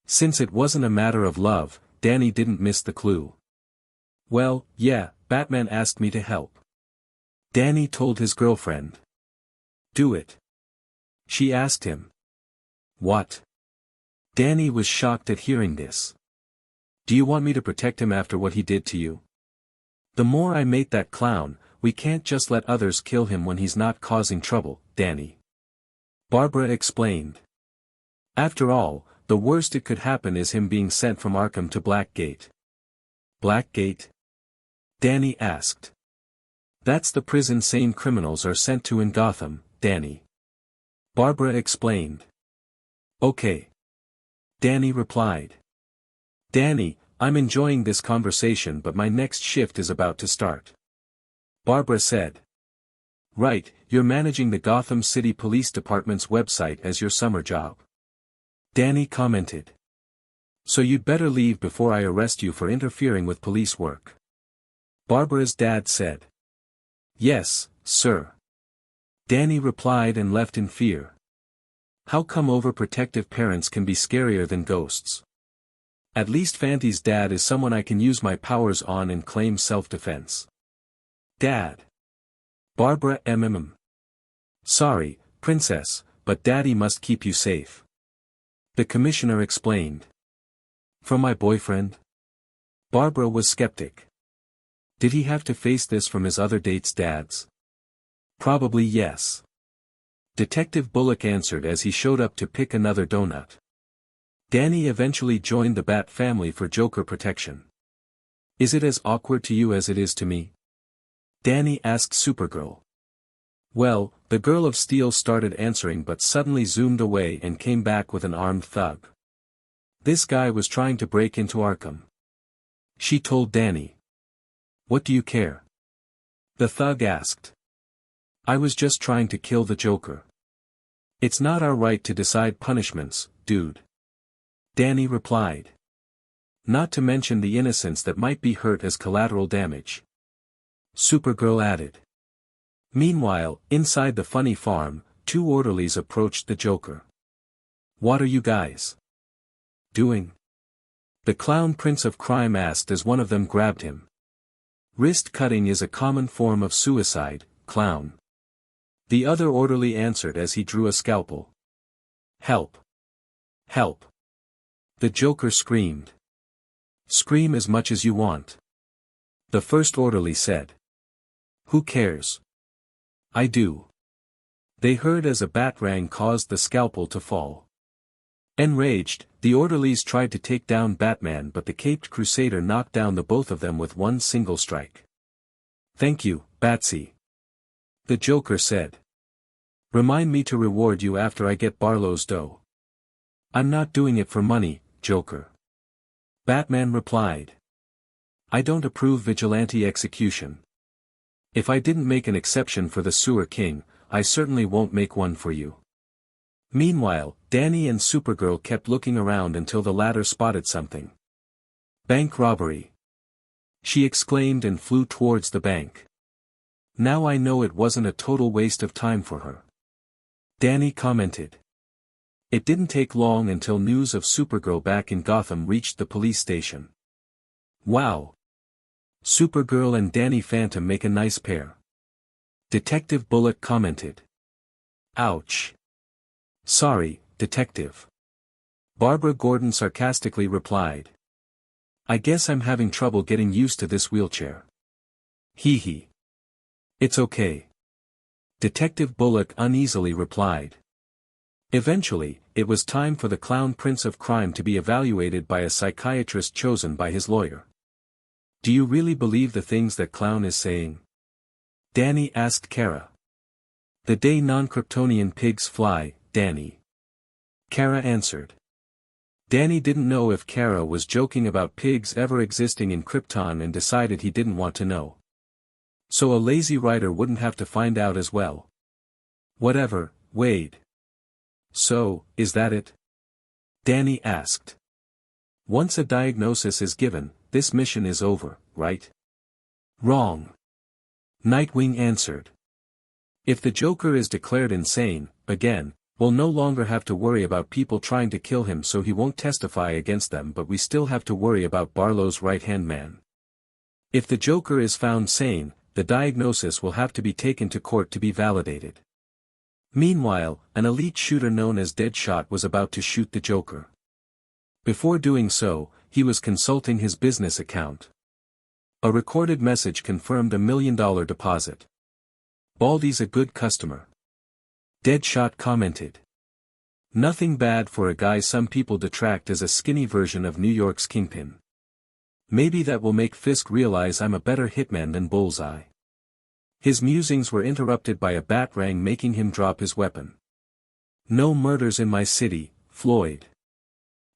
Since it wasn't a matter of love, Danny didn't miss the clue. Well, yeah, Batman asked me to help. Danny told his girlfriend. Do it. She asked him. What? Danny was shocked at hearing this. Do you want me to protect him after what he did to you? The more I mate that clown, we can't just let others kill him when he's not causing trouble, Danny. Barbara explained. After all, the worst it could happen is him being sent from Arkham to Blackgate. Blackgate? Danny asked. That's the prison sane criminals are sent to in Gotham, Danny. Barbara explained. Okay. Danny replied. Danny, I'm enjoying this conversation but my next shift is about to start. Barbara said. Right, you're managing the Gotham City Police Department's website as your summer job. Danny commented. So you'd better leave before I arrest you for interfering with police work. Barbara's dad said. Yes, sir. Danny replied and left in fear. How come overprotective parents can be scarier than ghosts? At least Fanty's dad is someone I can use my powers on and claim self-defense. Dad. Barbara Sorry, princess, but daddy must keep you safe. The commissioner explained. From my boyfriend? Barbara was skeptic. Did he have to face this from his other dates' dads? Probably yes. Detective Bullock answered as he showed up to pick another donut. Danny eventually joined the Bat family for Joker protection. Is it as awkward to you as it is to me? Danny asked Supergirl. Well, the Girl of Steel started answering but suddenly zoomed away and came back with an armed thug. This guy was trying to break into Arkham. She told Danny. What do you care? The thug asked. I was just trying to kill the Joker. It's not our right to decide punishments, dude. Danny replied. Not to mention the innocents that might be hurt as collateral damage. Supergirl added. Meanwhile, inside the funny farm, two orderlies approached the Joker. What are you guys doing? The Clown Prince of Crime asked as one of them grabbed him. Wrist cutting is a common form of suicide, clown. The other orderly answered as he drew a scalpel. Help! Help! The Joker screamed. Scream as much as you want. The first orderly said. Who cares? I do. They heard as a batarang caused the scalpel to fall. Enraged, the orderlies tried to take down Batman but the caped crusader knocked down the both of them with one single strike. Thank you, Batsy. The Joker said. Remind me to reward you after I get Barlow's dough. I'm not doing it for money, Joker. Batman replied. I don't approve vigilante execution. If I didn't make an exception for the Sewer King, I certainly won't make one for you. Meanwhile, Danny and Supergirl kept looking around until the latter spotted something. Bank robbery! She exclaimed and flew towards the bank. Now I know it wasn't a total waste of time for her. Danny commented. It didn't take long until news of Supergirl back in Gotham reached the police station. Wow! Supergirl and Danny Phantom make a nice pair. Detective Bullock commented. Ouch! Sorry, Detective. Barbara Gordon sarcastically replied. I guess I'm having trouble getting used to this wheelchair. Hee hee. It's okay. Detective Bullock uneasily replied. Eventually, it was time for the Clown Prince of Crime to be evaluated by a psychiatrist chosen by his lawyer. Do you really believe the things that Clown is saying? Danny asked Kara. The day non-Kryptonian pigs fly, Danny. Kara answered. Danny didn't know if Kara was joking about pigs ever existing in Krypton and decided he didn't want to know. So a lazy writer wouldn't have to find out as well. Whatever, Wade. So, is that it? Danny asked. Once a diagnosis is given, this mission is over, right? Wrong. Nightwing answered. If the Joker is declared insane, again, we'll no longer have to worry about people trying to kill him so he won't testify against them, but we still have to worry about Barlow's right-hand man. If the Joker is found sane, the diagnosis will have to be taken to court to be validated. Meanwhile, an elite shooter known as Deadshot was about to shoot the Joker. Before doing so, he was consulting his business account. A recorded message confirmed $1 million deposit. "Baldy's a good customer," Deadshot commented. "Nothing bad for a guy some people detract as a skinny version of New York's Kingpin. Maybe that will make Fisk realize I'm a better hitman than Bullseye." His musings were interrupted by a batarang making him drop his weapon. "No murders in my city, Floyd,"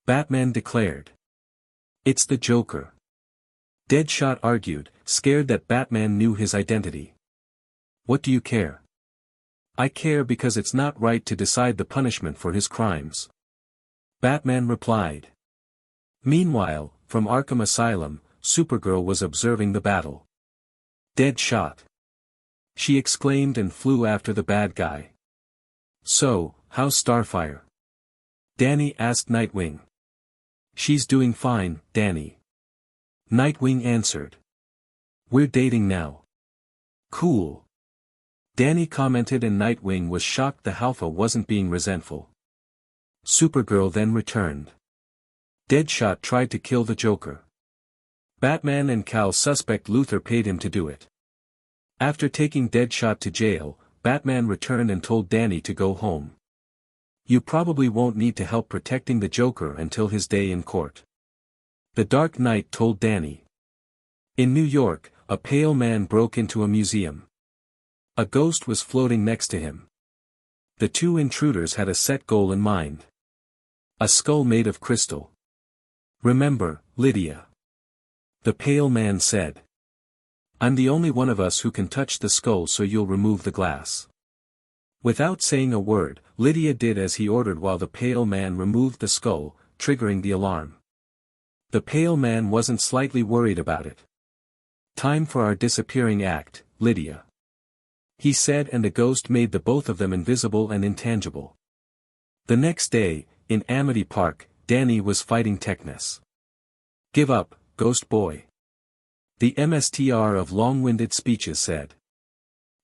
Batman declared. "It's the Joker," Deadshot argued, scared that Batman knew his identity. "What do you care?" "I care because it's not right to decide the punishment for his crimes," Batman replied. Meanwhile, from Arkham Asylum, Supergirl was observing the battle. "Deadshot!" she exclaimed and flew after the bad guy. "So, how's Starfire?" Danny asked Nightwing. "She's doing fine, Danny," Nightwing answered. "We're dating now." "Cool," Danny commented, and Nightwing was shocked the Alpha wasn't being resentful. Supergirl then returned. Deadshot tried to kill the Joker. Batman and Cal suspect Luthor paid him to do it. After taking Deadshot to jail, Batman returned and told Danny to go home. "You probably won't need to help protecting the Joker until his day in court," the Dark Knight told Danny. In New York, a pale man broke into a museum. A ghost was floating next to him. The two intruders had a set goal in mind. A skull made of crystal. "Remember, Lydia," the pale man said. "I'm the only one of us who can touch the skull, so you'll remove the glass." Without saying a word, Lydia did as he ordered while the pale man removed the skull, triggering the alarm. The pale man wasn't slightly worried about it. "Time for our disappearing act, Lydia," he said, and the ghost made the both of them invisible and intangible. The next day, in Amity Park, Danny was fighting Technus. "Give up, Ghost Boy," the MSTR of long-winded speeches said.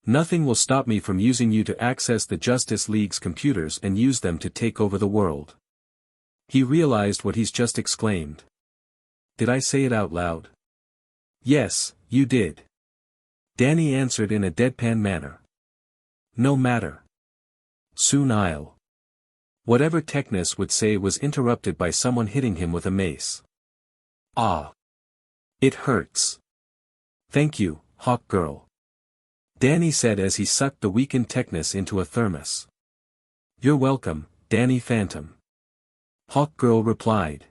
"Nothing will stop me from using you to access the Justice League's computers and use them to take over the world." He realized what he's just exclaimed. "Did I say it out loud?" "Yes, you did," Danny answered in a deadpan manner. "No matter. Soon I'll..." Whatever Technus would say was interrupted by someone hitting him with a mace. "Ah. It hurts. Thank you, Hawk Girl," Danny said as he sucked the weakened Technus into a thermos. "You're welcome, Danny Phantom," Hawk Girl replied.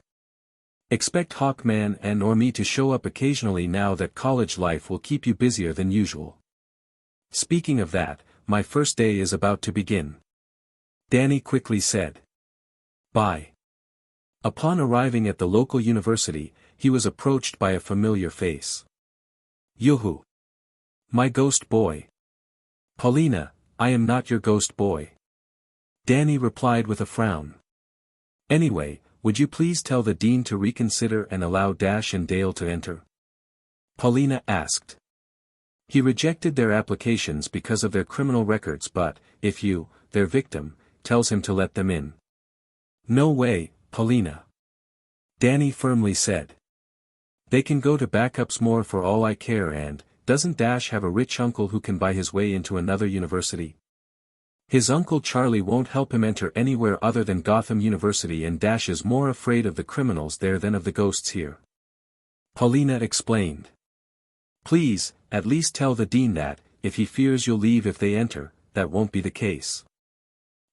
"Expect Hawkman and or me to show up occasionally now that college life will keep you busier than usual. Speaking of that, my first day is about to begin," Danny quickly said. "Bye." Upon arriving at the local university, he was approached by a familiar face. "Yoo-hoo. My ghost boy." "Paulina, I am not your ghost boy," Danny replied with a frown. "Anyway, would you please tell the dean to reconsider and allow Dash and Dale to enter?" Paulina asked. "He rejected their applications because of their criminal records, but, if you, their victim, tells him to let them in." "No way, Paulina," Danny firmly said. "They can go to backups more for all I care, and, doesn't Dash have a rich uncle who can buy his way into another university? His uncle Charlie won't help him enter anywhere other than Gotham University, and Dash is more afraid of the criminals there than of the ghosts here," Paulina explained. "Please, at least tell the dean that, if he fears you'll leave if they enter, that won't be the case.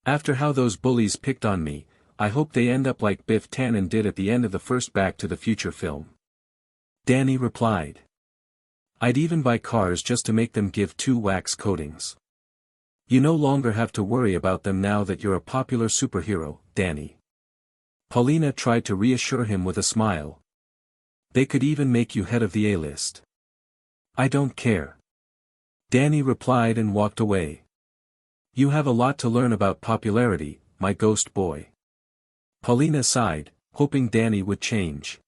After how those bullies picked on me, I hope they end up like Biff Tannen did at the end of the first Back to the Future film," Danny replied. "I'd even buy cars just to make them give 2 wax coatings. You no longer have to worry about them now that you're a popular superhero, Danny." Paulina tried to reassure him with a smile. "They could even make you head of the A-list." "I don't care," Danny replied and walked away. "You have a lot to learn about popularity, my ghost boy." Paulina sighed, hoping Danny would change.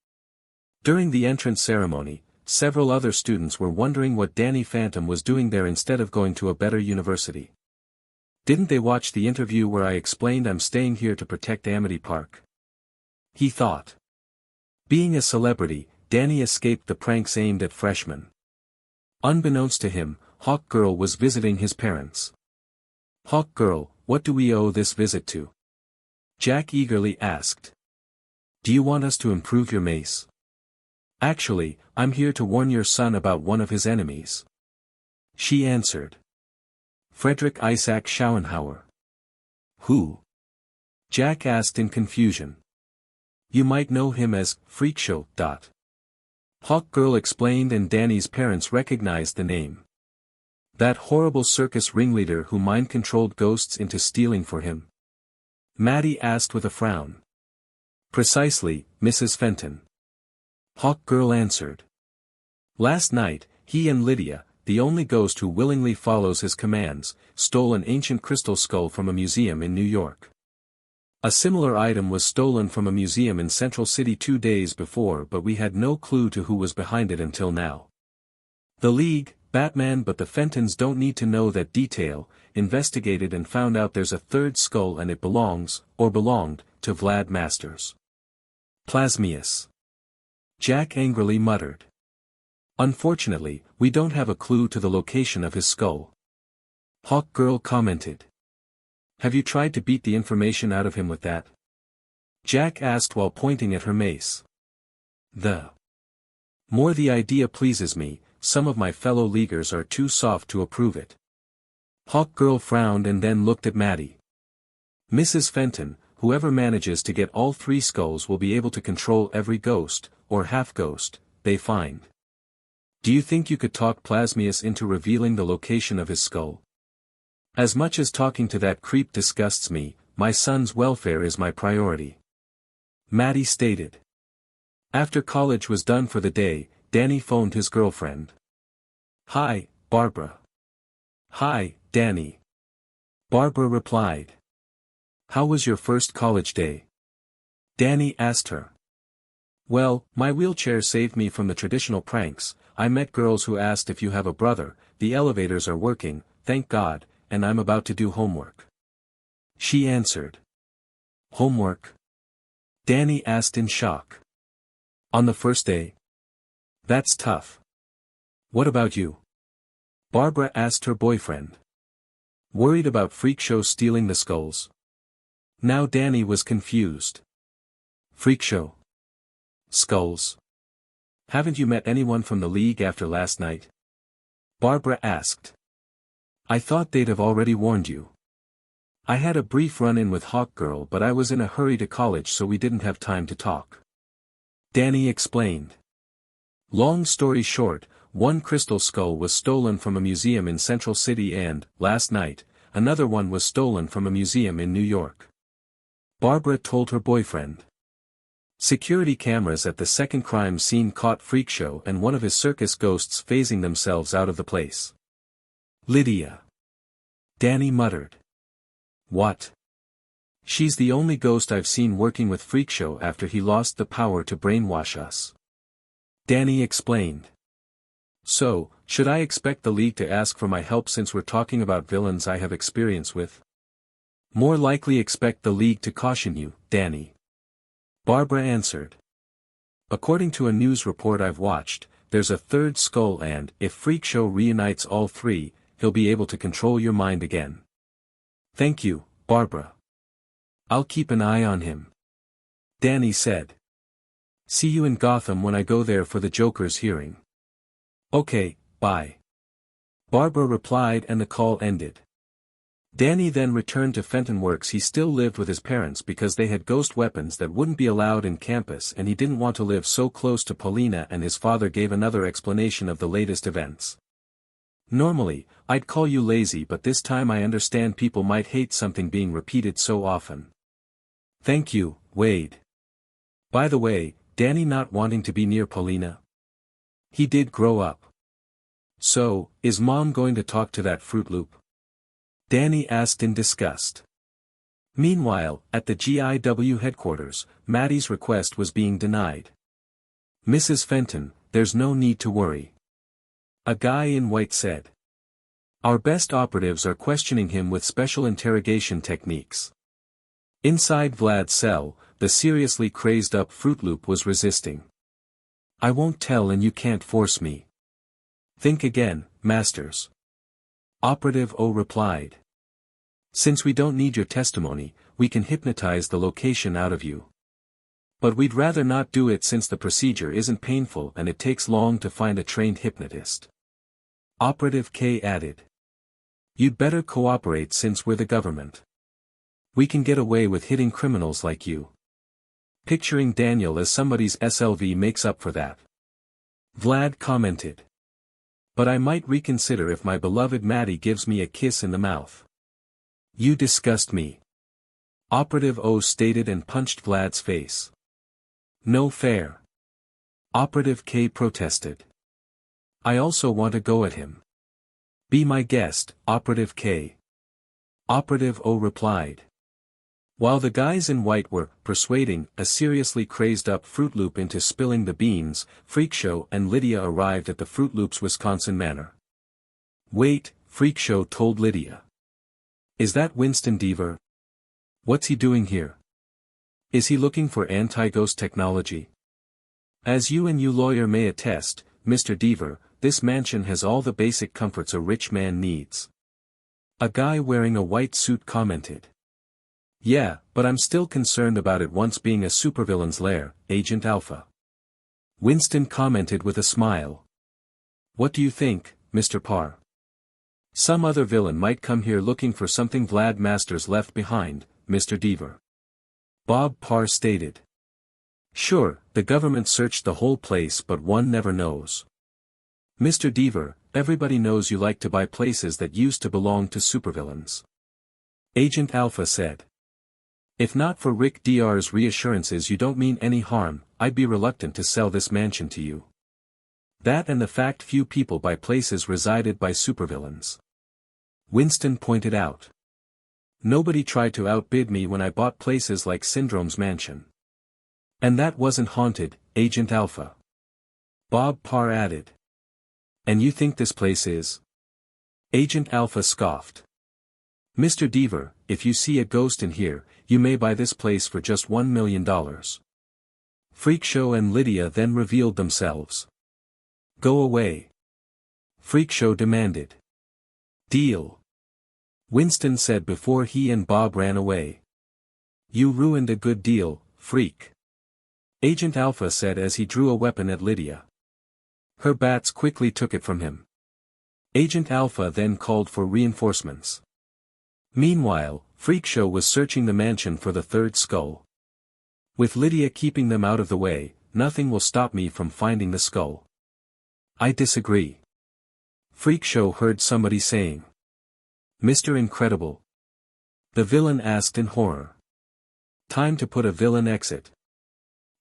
During the entrance ceremony, several other students were wondering what Danny Phantom was doing there instead of going to a better university. Didn't they watch the interview where I explained I'm staying here to protect Amity Park? He thought. Being a celebrity, Danny escaped the pranks aimed at freshmen. Unbeknownst to him, Hawk Girl was visiting his parents. Hawk Girl, what do we owe this visit to? Jack eagerly asked. Do you want us to improve your mace? Actually, I'm here to warn your son about one of his enemies. She answered. Frederick Isaac Schauenhauer. Who? Jack asked in confusion. You might know him as Freakshow. Hawk Girl explained, and Danny's parents recognized the name. That horrible circus ringleader who mind-controlled ghosts into stealing for him? Maddie asked with a frown. Precisely, Mrs. Fenton. Hawk Girl answered. Last night, he and Lydia, the only ghost who willingly follows his commands, stole an ancient crystal skull from a museum in New York. A similar item was stolen from a museum in Central City 2 days before, but we had no clue to who was behind it until now. The League, Batman, but the Fentons don't need to know that detail, investigated and found out there's a third skull and it belongs, or belonged, to Vlad Masters. Plasmius. Jack angrily muttered. Unfortunately, we don't have a clue to the location of his skull. Hawk Girl commented. Have you tried to beat the information out of him with that? Jack asked while pointing at her mace. The more the idea pleases me, some of my fellow leaguers are too soft to approve it. Hawk Girl frowned and then looked at Maddie. Mrs. Fenton, whoever manages to get all 3 skulls will be able to control every ghost, or half-ghost, they find. Do you think you could talk Plasmius into revealing the location of his skull? As much as talking to that creep disgusts me, my son's welfare is my priority. Maddie stated. After college was done for the day, Danny phoned his girlfriend. Hi, Barbara. Hi, Danny. Barbara replied. How was your first college day? Danny asked her. Well, my wheelchair saved me from the traditional pranks. I met girls who asked if you have a brother, the elevators are working, thank God, and I'm about to do homework. She answered. Homework? Danny asked in shock. On the first day? That's tough. What about you? Barbara asked her boyfriend. Worried about Freakshow stealing the skulls? Now Danny was confused. Freakshow? Skulls? Haven't you met anyone from the League after last night? Barbara asked. I thought they'd have already warned you. I had a brief run-in with Hawk Girl, but I was in a hurry to college, so we didn't have time to talk. Danny explained. Long story short, one crystal skull was stolen from a museum in Central City and, last night, another one was stolen from a museum in New York. Barbara told her boyfriend. Security cameras at the second crime scene caught Freakshow and one of his circus ghosts phasing themselves out of the place. Lydia. Danny muttered. What? She's the only ghost I've seen working with Freakshow after he lost the power to brainwash us. Danny explained. So, should I expect the League to ask for my help since we're talking about villains I have experience with? More likely expect the League to caution you, Danny. Barbara answered. According to a news report I've watched, there's a third skull and, if Freakshow reunites all 3, he'll be able to control your mind again. Thank you, Barbara. I'll keep an eye on him. Danny said. See you in Gotham when I go there for the Joker's hearing. Okay, bye. Barbara replied and the call ended. Danny then returned to Fenton Works. He still lived with his parents because they had ghost weapons that wouldn't be allowed in campus, and he didn't want to live so close to Paulina, and his father gave another explanation of the latest events. Normally, I'd call you lazy, but this time I understand people might hate something being repeated so often. Thank you, Wade. By the way, Danny not wanting to be near Paulina? He did grow up. So, is Mom going to talk to that Fruit Loop? Danny asked in disgust. Meanwhile, at the GIW headquarters, Maddie's request was being denied. Mrs. Fenton, there's no need to worry. A guy in white said. Our best operatives are questioning him with special interrogation techniques. Inside Vlad's cell, the seriously crazed up Fruit Loop was resisting. I won't tell and you can't force me. Think again, masters. Operative O replied. Since we don't need your testimony, we can hypnotize the location out of you. But we'd rather not do it since the procedure isn't painful and it takes long to find a trained hypnotist. Operative K added. You'd better cooperate since we're the government. We can get away with hitting criminals like you. Picturing Daniel as somebody's SLV makes up for that. Vlad commented. But I might reconsider if my beloved Maddie gives me a kiss in the mouth. You disgust me. Operative O stated and punched Vlad's face. No fair. Operative K protested. I also want to go at him. Be my guest, Operative K. Operative O replied. While the guys in white were persuading a seriously crazed up Fruit Loop into spilling the beans, Freak Show and Lydia arrived at the Fruit Loop's Wisconsin manor. Wait, Freak Show told Lydia. Is that Winston Deaver? What's he doing here? Is he looking for anti-ghost technology? As you lawyer may attest, Mr. Deaver, this mansion has all the basic comforts a rich man needs. A guy wearing a white suit commented. Yeah, but I'm still concerned about it once being a supervillain's lair, Agent Alpha. Winston commented with a smile. What do you think, Mr. Parr? Some other villain might come here looking for something Vlad Masters left behind, Mr. Deaver. Bob Parr stated. Sure, the government searched the whole place but one never knows. Mr. Deaver, everybody knows you like to buy places that used to belong to supervillains. Agent Alpha said. If not for Rick Dr's reassurances you don't mean any harm, I'd be reluctant to sell this mansion to you. That and the fact few people buy places resided by supervillains. Winston pointed out. Nobody tried to outbid me when I bought places like Syndrome's mansion. And that wasn't haunted, Agent Alpha. Bob Parr added. And you think this place is? Agent Alpha scoffed. Mr. Deaver, if you see a ghost in here, you may buy this place for just $1 million. Freak Show and Lydia then revealed themselves. Go away. Freak Show demanded. Deal. Winston said before he and Bob ran away. You ruined a good deal, Freak. Agent Alpha said as he drew a weapon at Lydia. Her bats quickly took it from him. Agent Alpha then called for reinforcements. Meanwhile, Freak Show was searching the mansion for the third skull. With Lydia keeping them out of the way, nothing will stop me from finding the skull. I disagree. Freak Show heard somebody saying. Mr. Incredible. The villain asked in horror. Time to put a villain exit.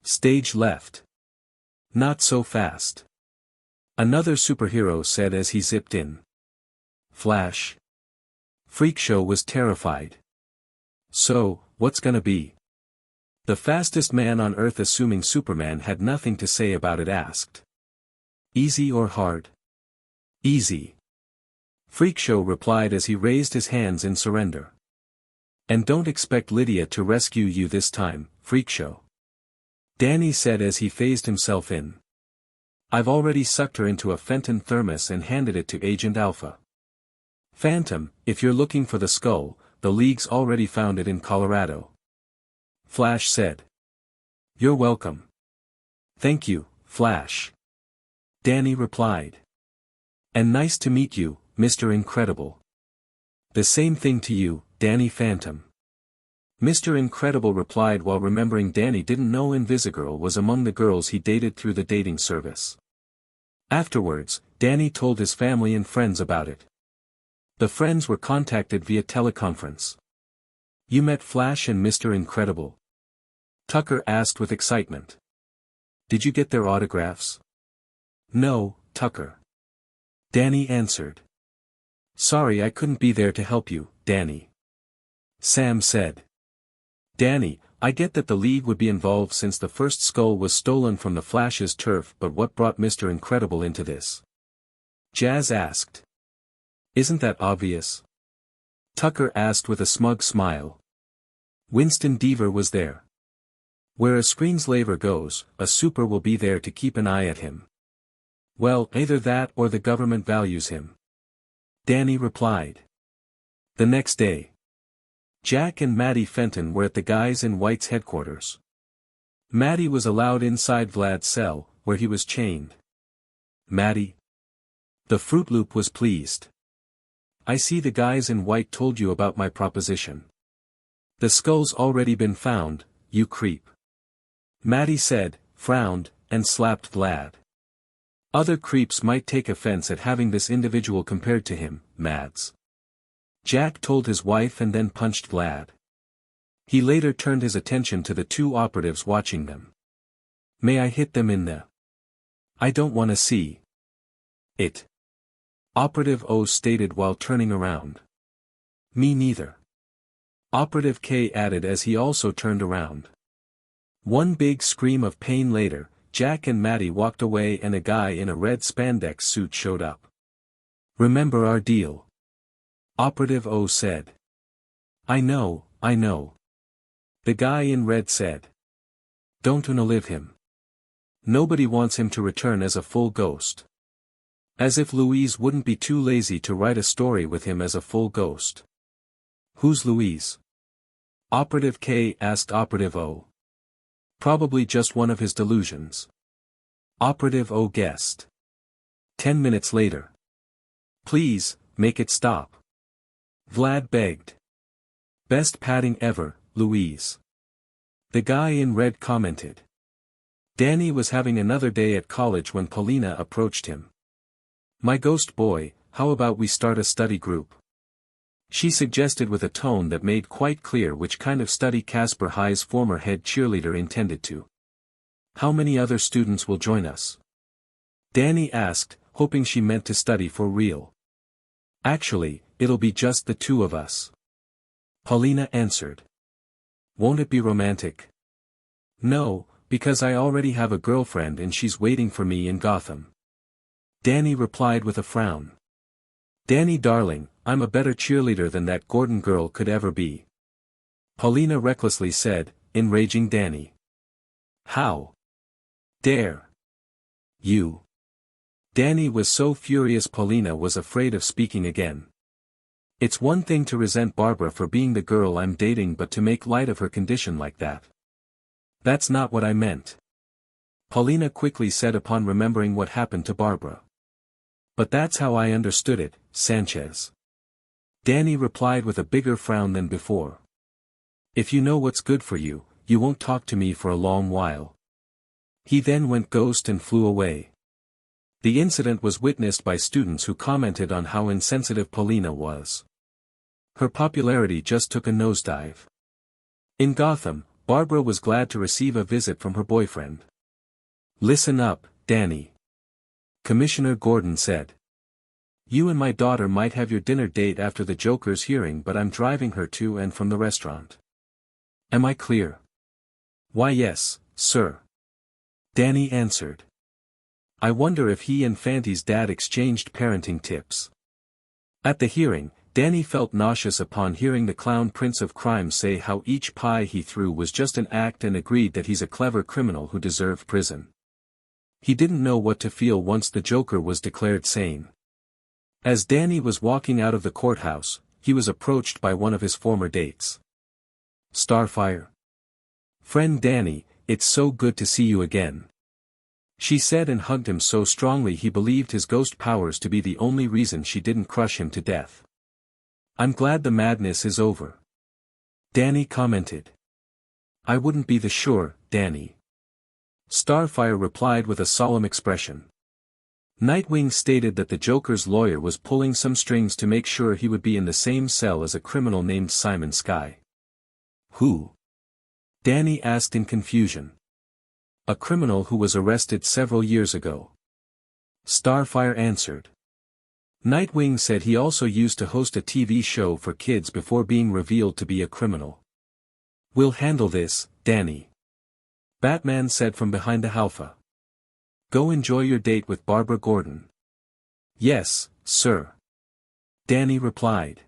Stage left. Not so fast. Another superhero said as he zipped in. Flash. Freak Show was terrified. So, what's gonna be? The fastest man on Earth assuming Superman had nothing to say about it asked. Easy or hard? Easy. Freak Show replied as he raised his hands in surrender. And don't expect Lydia to rescue you this time, Freak Show. Danny said as he phased himself in. I've already sucked her into a Fenton thermos and handed it to Agent Alpha. Phantom, if you're looking for the skull, the League's already found it in Colorado. Flash said. You're welcome. Thank you, Flash. Danny replied. And nice to meet you, Mr. Incredible. The same thing to you, Danny Phantom. Mr. Incredible replied while remembering Danny didn't know Invisigirl was among the girls he dated through the dating service. Afterwards, Danny told his family and friends about it. The friends were contacted via teleconference. You met Flash and Mr. Incredible? Tucker asked with excitement. Did you get their autographs? No, Tucker. Danny answered. Sorry I couldn't be there to help you, Danny. Sam said. Danny, I get that the League would be involved since the first skull was stolen from the Flash's turf, but what brought Mr. Incredible into this? Jazz asked. Isn't that obvious? Tucker asked with a smug smile. Winston Deaver was there. Where a screenslaver goes, a super will be there to keep an eye at him. Well, either that or the government values him. Danny replied. The next day, Jack and Maddie Fenton were at the Guys in White's headquarters. Maddie was allowed inside Vlad's cell, where he was chained. Maddie. The Fruit Loop was pleased. I see the Guys in White told you about my proposition. The skull's already been found, you creep. Maddie said, frowned, and slapped Vlad. Other creeps might take offense at having this individual compared to him, Mads. Jack told his wife and then punched Vlad. He later turned his attention to the two operatives watching them. May I hit them in the... I don't want to see it. Operative O stated while turning around. Me neither. Operative K added as he also turned around. One big scream of pain later, Jack and Maddie walked away and a guy in a red spandex suit showed up. Remember our deal? Operative O said. I know. The guy in red said. Don't unalive him. Nobody wants him to return as a full ghost. As if Louise wouldn't be too lazy to write a story with him as a full ghost. Who's Louise? Operative K asked Operative O. Probably just one of his delusions. Operative O guessed. 10 minutes later. Please, make it stop. Vlad begged. Best padding ever, Louise. The guy in red commented. Danny was having another day at college when Paulina approached him. My ghost boy, how about we start a study group? She suggested with a tone that made quite clear which kind of study Casper High's former head cheerleader intended to. How many other students will join us? Danny asked, hoping she meant to study for real. Actually, it'll be just the two of us. Paulina answered. Won't it be romantic? No, because I already have a girlfriend and she's waiting for me in Gotham. Danny replied with a frown. Danny darling, I'm a better cheerleader than that Gordon girl could ever be. Paulina recklessly said, enraging Danny. How dare you? Danny was so furious Paulina was afraid of speaking again. It's one thing to resent Barbara for being the girl I'm dating but to make light of her condition like that. That's not what I meant. Paulina quickly said upon remembering what happened to Barbara. But that's how I understood it, Sanchez. Danny replied with a bigger frown than before. If you know what's good for you, you won't talk to me for a long while. He then went ghost and flew away. The incident was witnessed by students who commented on how insensitive Paulina was. Her popularity just took a nosedive. In Gotham, Barbara was glad to receive a visit from her boyfriend. Listen up, Danny. Commissioner Gordon said. You and my daughter might have your dinner date after the Joker's hearing, but I'm driving her to and from the restaurant. Am I clear? Why yes, sir. Danny answered. I wonder if he and Fanty's dad exchanged parenting tips. At the hearing, Danny felt nauseous upon hearing the clown prince of crime say how each pie he threw was just an act and agreed that he's a clever criminal who deserved prison. He didn't know what to feel once the Joker was declared sane. As Danny was walking out of the courthouse, he was approached by one of his former dates. Starfire. Friend Danny, it's so good to see you again. She said and hugged him so strongly he believed his ghost powers to be the only reason she didn't crush him to death. I'm glad the madness is over. Danny commented. I wouldn't be the sure, Danny. Starfire replied with a solemn expression. Nightwing stated that the Joker's lawyer was pulling some strings to make sure he would be in the same cell as a criminal named Simon Sky. Who? Danny asked in confusion. A criminal who was arrested several years ago. Starfire answered. Nightwing said he also used to host a TV show for kids before being revealed to be a criminal. We'll handle this, Danny. Batman said from behind the Halfa. Go enjoy your date with Barbara Gordon. Yes, sir. Danny replied.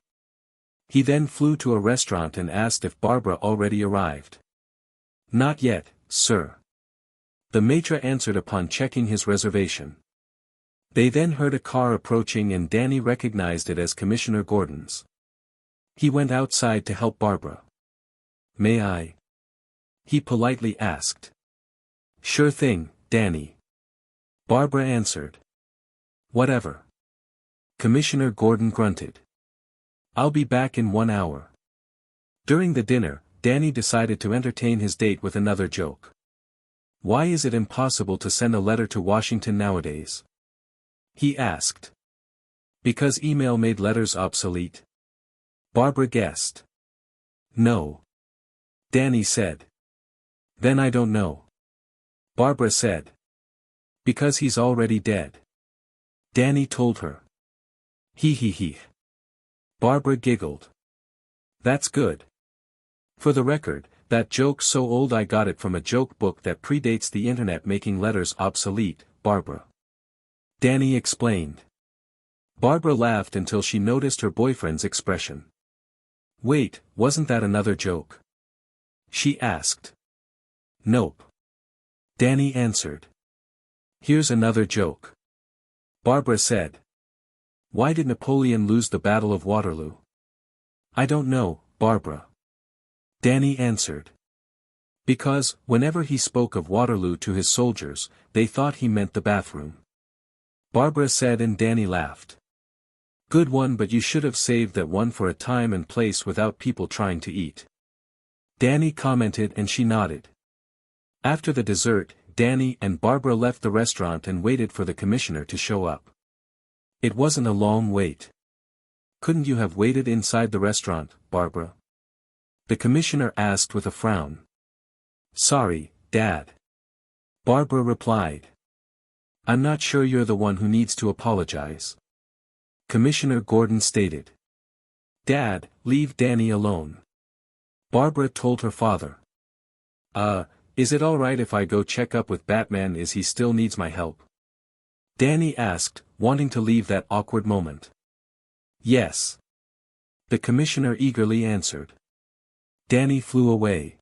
He then flew to a restaurant and asked if Barbara already arrived. Not yet, sir. The maitre answered upon checking his reservation. They then heard a car approaching and Danny recognized it as Commissioner Gordon's. He went outside to help Barbara. May I? He politely asked. Sure thing, Danny. Barbara answered. Whatever. Commissioner Gordon grunted. I'll be back in 1 hour. During the dinner, Danny decided to entertain his date with another joke. Why is it impossible to send a letter to Washington nowadays? He asked. Because email made letters obsolete. Barbara guessed. No. Danny said. Then I don't know. Barbara said. Because he's already dead. Danny told her. He. Barbara giggled. That's good. For the record, that joke's so old I got it from a joke book that predates the internet making letters obsolete, Barbara. Danny explained. Barbara laughed until she noticed her boyfriend's expression. Wait, wasn't that another joke? She asked. Nope. Danny answered. Here's another joke. Barbara said. Why did Napoleon lose the Battle of Waterloo? I don't know, Barbara. Danny answered. Because, whenever he spoke of Waterloo to his soldiers, they thought he meant the bathroom. Barbara said and Danny laughed. Good one, but you should have saved that one for a time and place without people trying to eat. Danny commented and she nodded. After the dessert, Danny and Barbara left the restaurant and waited for the commissioner to show up. It wasn't a long wait. Couldn't you have waited inside the restaurant, Barbara? The commissioner asked with a frown. Sorry, Dad. Barbara replied. I'm not sure you're the one who needs to apologize. Commissioner Gordon stated. Dad, leave Danny alone. Barbara told her father. Is it alright if I go check up with Batman? Is he still needs my help? Danny asked, wanting to leave that awkward moment. Yes. The commissioner eagerly answered. Danny flew away.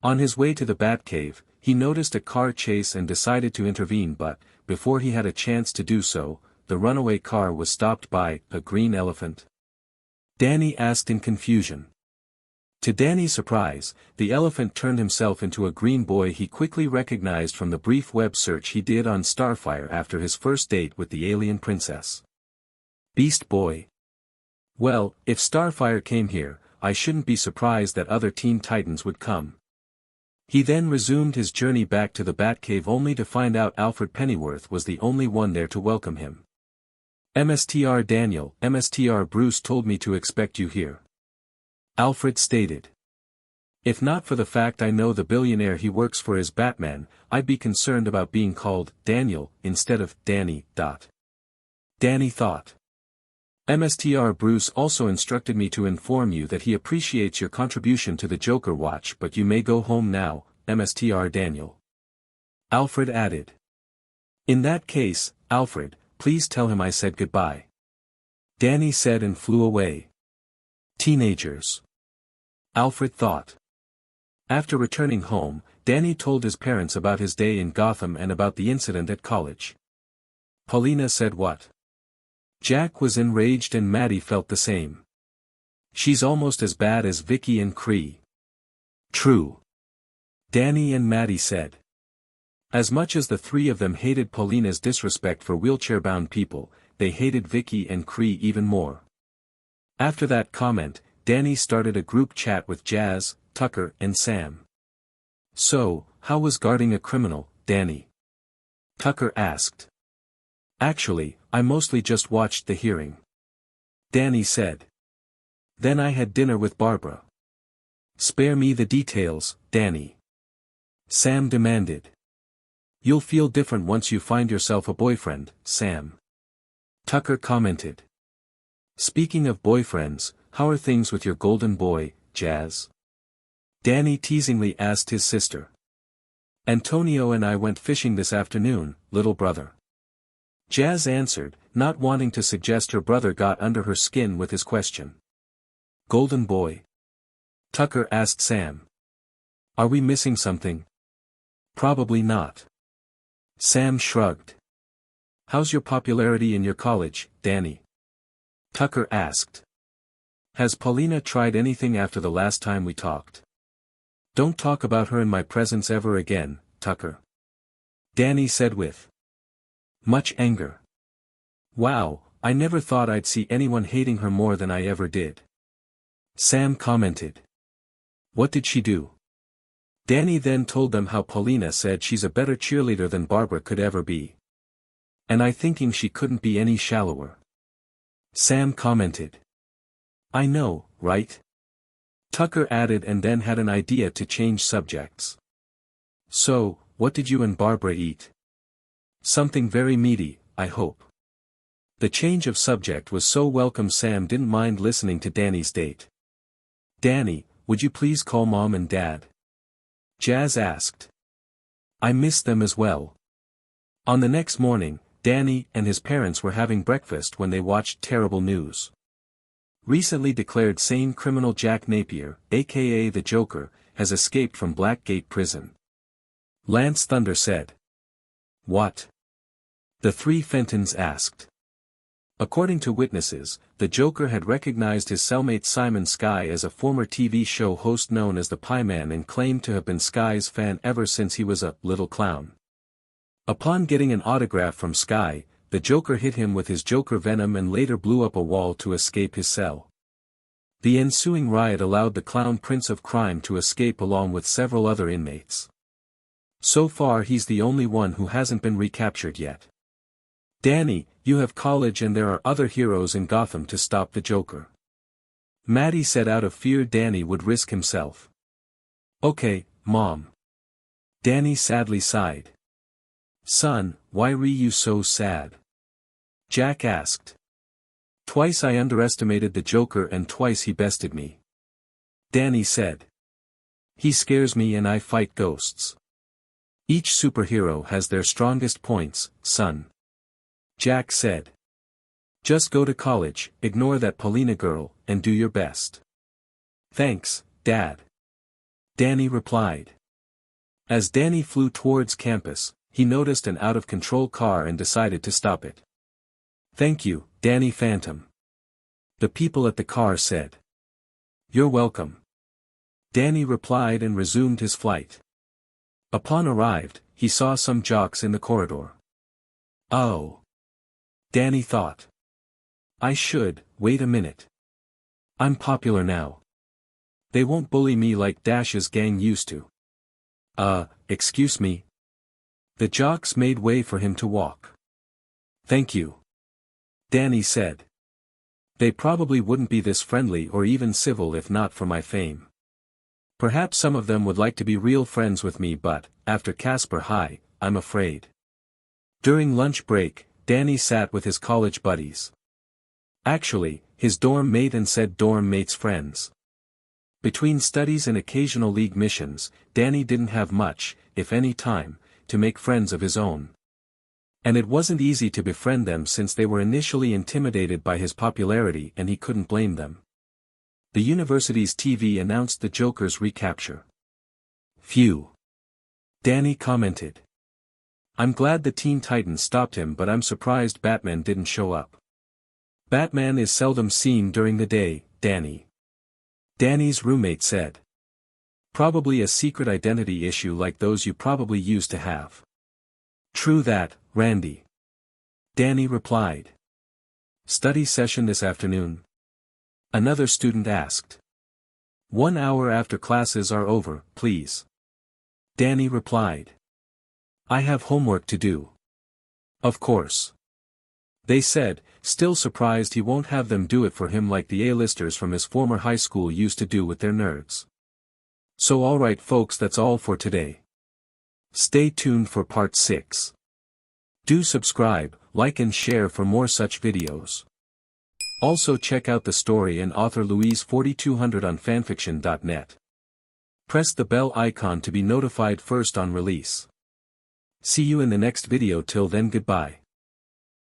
On his way to the Batcave, he noticed a car chase and decided to intervene, but, before he had a chance to do so, the runaway car was stopped by a green elephant. Danny asked in confusion. To Danny's surprise, the elephant turned himself into a green boy he quickly recognized from the brief web search he did on Starfire after his first date with the alien princess. Beast Boy. Well, if Starfire came here, I shouldn't be surprised that other Teen Titans would come. He then resumed his journey back to the Batcave only to find out Alfred Pennyworth was the only one there to welcome him. MSTR Daniel, MSTR Bruce told me to expect you here. Alfred stated. If not for the fact I know the billionaire he works for is Batman, I'd be concerned about being called Daniel instead of Danny. Danny thought. MSTR Bruce also instructed me to inform you that he appreciates your contribution to the Joker Watch, but you may go home now, MSTR Daniel. Alfred added. In that case, Alfred, please tell him I said goodbye. Danny said and flew away. Teenagers. Alfred thought. After returning home, Danny told his parents about his day in Gotham and about the incident at college. Paulina said what? Jack was enraged and Maddie felt the same. She's almost as bad as Vicky and Cree. True. Danny and Maddie said. As much as the three of them hated Paulina's disrespect for wheelchair-bound people, they hated Vicky and Cree even more. After that comment, Danny started a group chat with Jazz, Tucker and Sam. So, how was guarding a criminal, Danny? Tucker asked. Actually, I mostly just watched the hearing. Danny said. Then I had dinner with Barbara. Spare me the details, Danny. Sam demanded. You'll feel different once you find yourself a boyfriend, Sam. Tucker commented. Speaking of boyfriends, how are things with your golden boy, Jazz? Danny teasingly asked his sister. Antonio and I went fishing this afternoon, little brother. Jazz answered, not wanting to suggest her brother got under her skin with his question. Golden boy? Tucker asked Sam. Are we missing something? Probably not. Sam shrugged. How's your popularity in your college, Danny? Tucker asked. Has Paulina tried anything after the last time we talked? Don't talk about her in my presence ever again, Tucker. Danny said with much anger. Wow, I never thought I'd see anyone hating her more than I ever did. Sam commented. What did she do? Danny then told them how Paulina said she's a better cheerleader than Barbara could ever be. And I thinking she couldn't be any shallower. Sam commented. I know, right? Tucker added and then had an idea to change subjects. So, what did you and Barbara eat? Something very meaty, I hope. The change of subject was so welcome Sam didn't mind listening to Danny's date. Danny, would you please call Mom and Dad? Jazz asked. I miss them as well. On the next morning, Danny and his parents were having breakfast when they watched terrible news. Recently declared sane criminal Jack Napier, aka the Joker, has escaped from Blackgate Prison. Lance Thunder said. What? The three Fentons asked. According to witnesses, the Joker had recognized his cellmate Simon Skye as a former TV show host known as the Pie Man and claimed to have been Skye's fan ever since he was a little clown. Upon getting an autograph from Skye, the Joker hit him with his Joker venom and later blew up a wall to escape his cell. The ensuing riot allowed the clown Prince of Crime to escape along with several other inmates. So far he's the only one who hasn't been recaptured yet. Danny, you have college and there are other heroes in Gotham to stop the Joker. Maddie said out of fear Danny would risk himself. Okay, Mom. Danny sadly sighed. Son, why are you so sad? Jack asked. Twice I underestimated the Joker and twice he bested me. Danny said. He scares me and I fight ghosts. Each superhero has their strongest points, son. Jack said. Just go to college, ignore that Paulina girl, and do your best. Thanks, Dad. Danny replied. As Danny flew towards campus, he noticed an out-of-control car and decided to stop it. Thank you, Danny Phantom. The people at the car said. You're welcome. Danny replied and resumed his flight. Upon arrived, he saw some jocks in the corridor. Oh. Danny thought. I should, wait a minute. I'm popular now. They won't bully me like Dash's gang used to. Excuse me. The jocks made way for him to walk. Thank you. Danny said. They probably wouldn't be this friendly or even civil if not for my fame. Perhaps some of them would like to be real friends with me but, after Casper High, I'm afraid. During lunch break, Danny sat with his college buddies. Actually, his dorm mate and said dorm mate's friends. Between studies and occasional league missions, Danny didn't have much, if any time, to make friends of his own. And it wasn't easy to befriend them since they were initially intimidated by his popularity and he couldn't blame them. The university's TV announced the Joker's recapture. Phew. Danny commented. I'm glad the Teen Titans stopped him but I'm surprised Batman didn't show up. Batman is seldom seen during the day, Danny. Danny's roommate said. Probably a secret identity issue like those you probably used to have. True that, Randy. Danny replied. Study session this afternoon? Another student asked. 1 hour after classes are over, please. Danny replied. I have homework to do. Of course. They said, still surprised he won't have them do it for him like the A-listers from his former high school used to do with their nerds. So alright folks, that's all for today. Stay tuned for part 6. Do subscribe, like and share for more such videos. Also check out the story and author Louise 4200 on fanfiction.net. Press the bell icon to be notified first on release. See you in the next video. Till then, goodbye.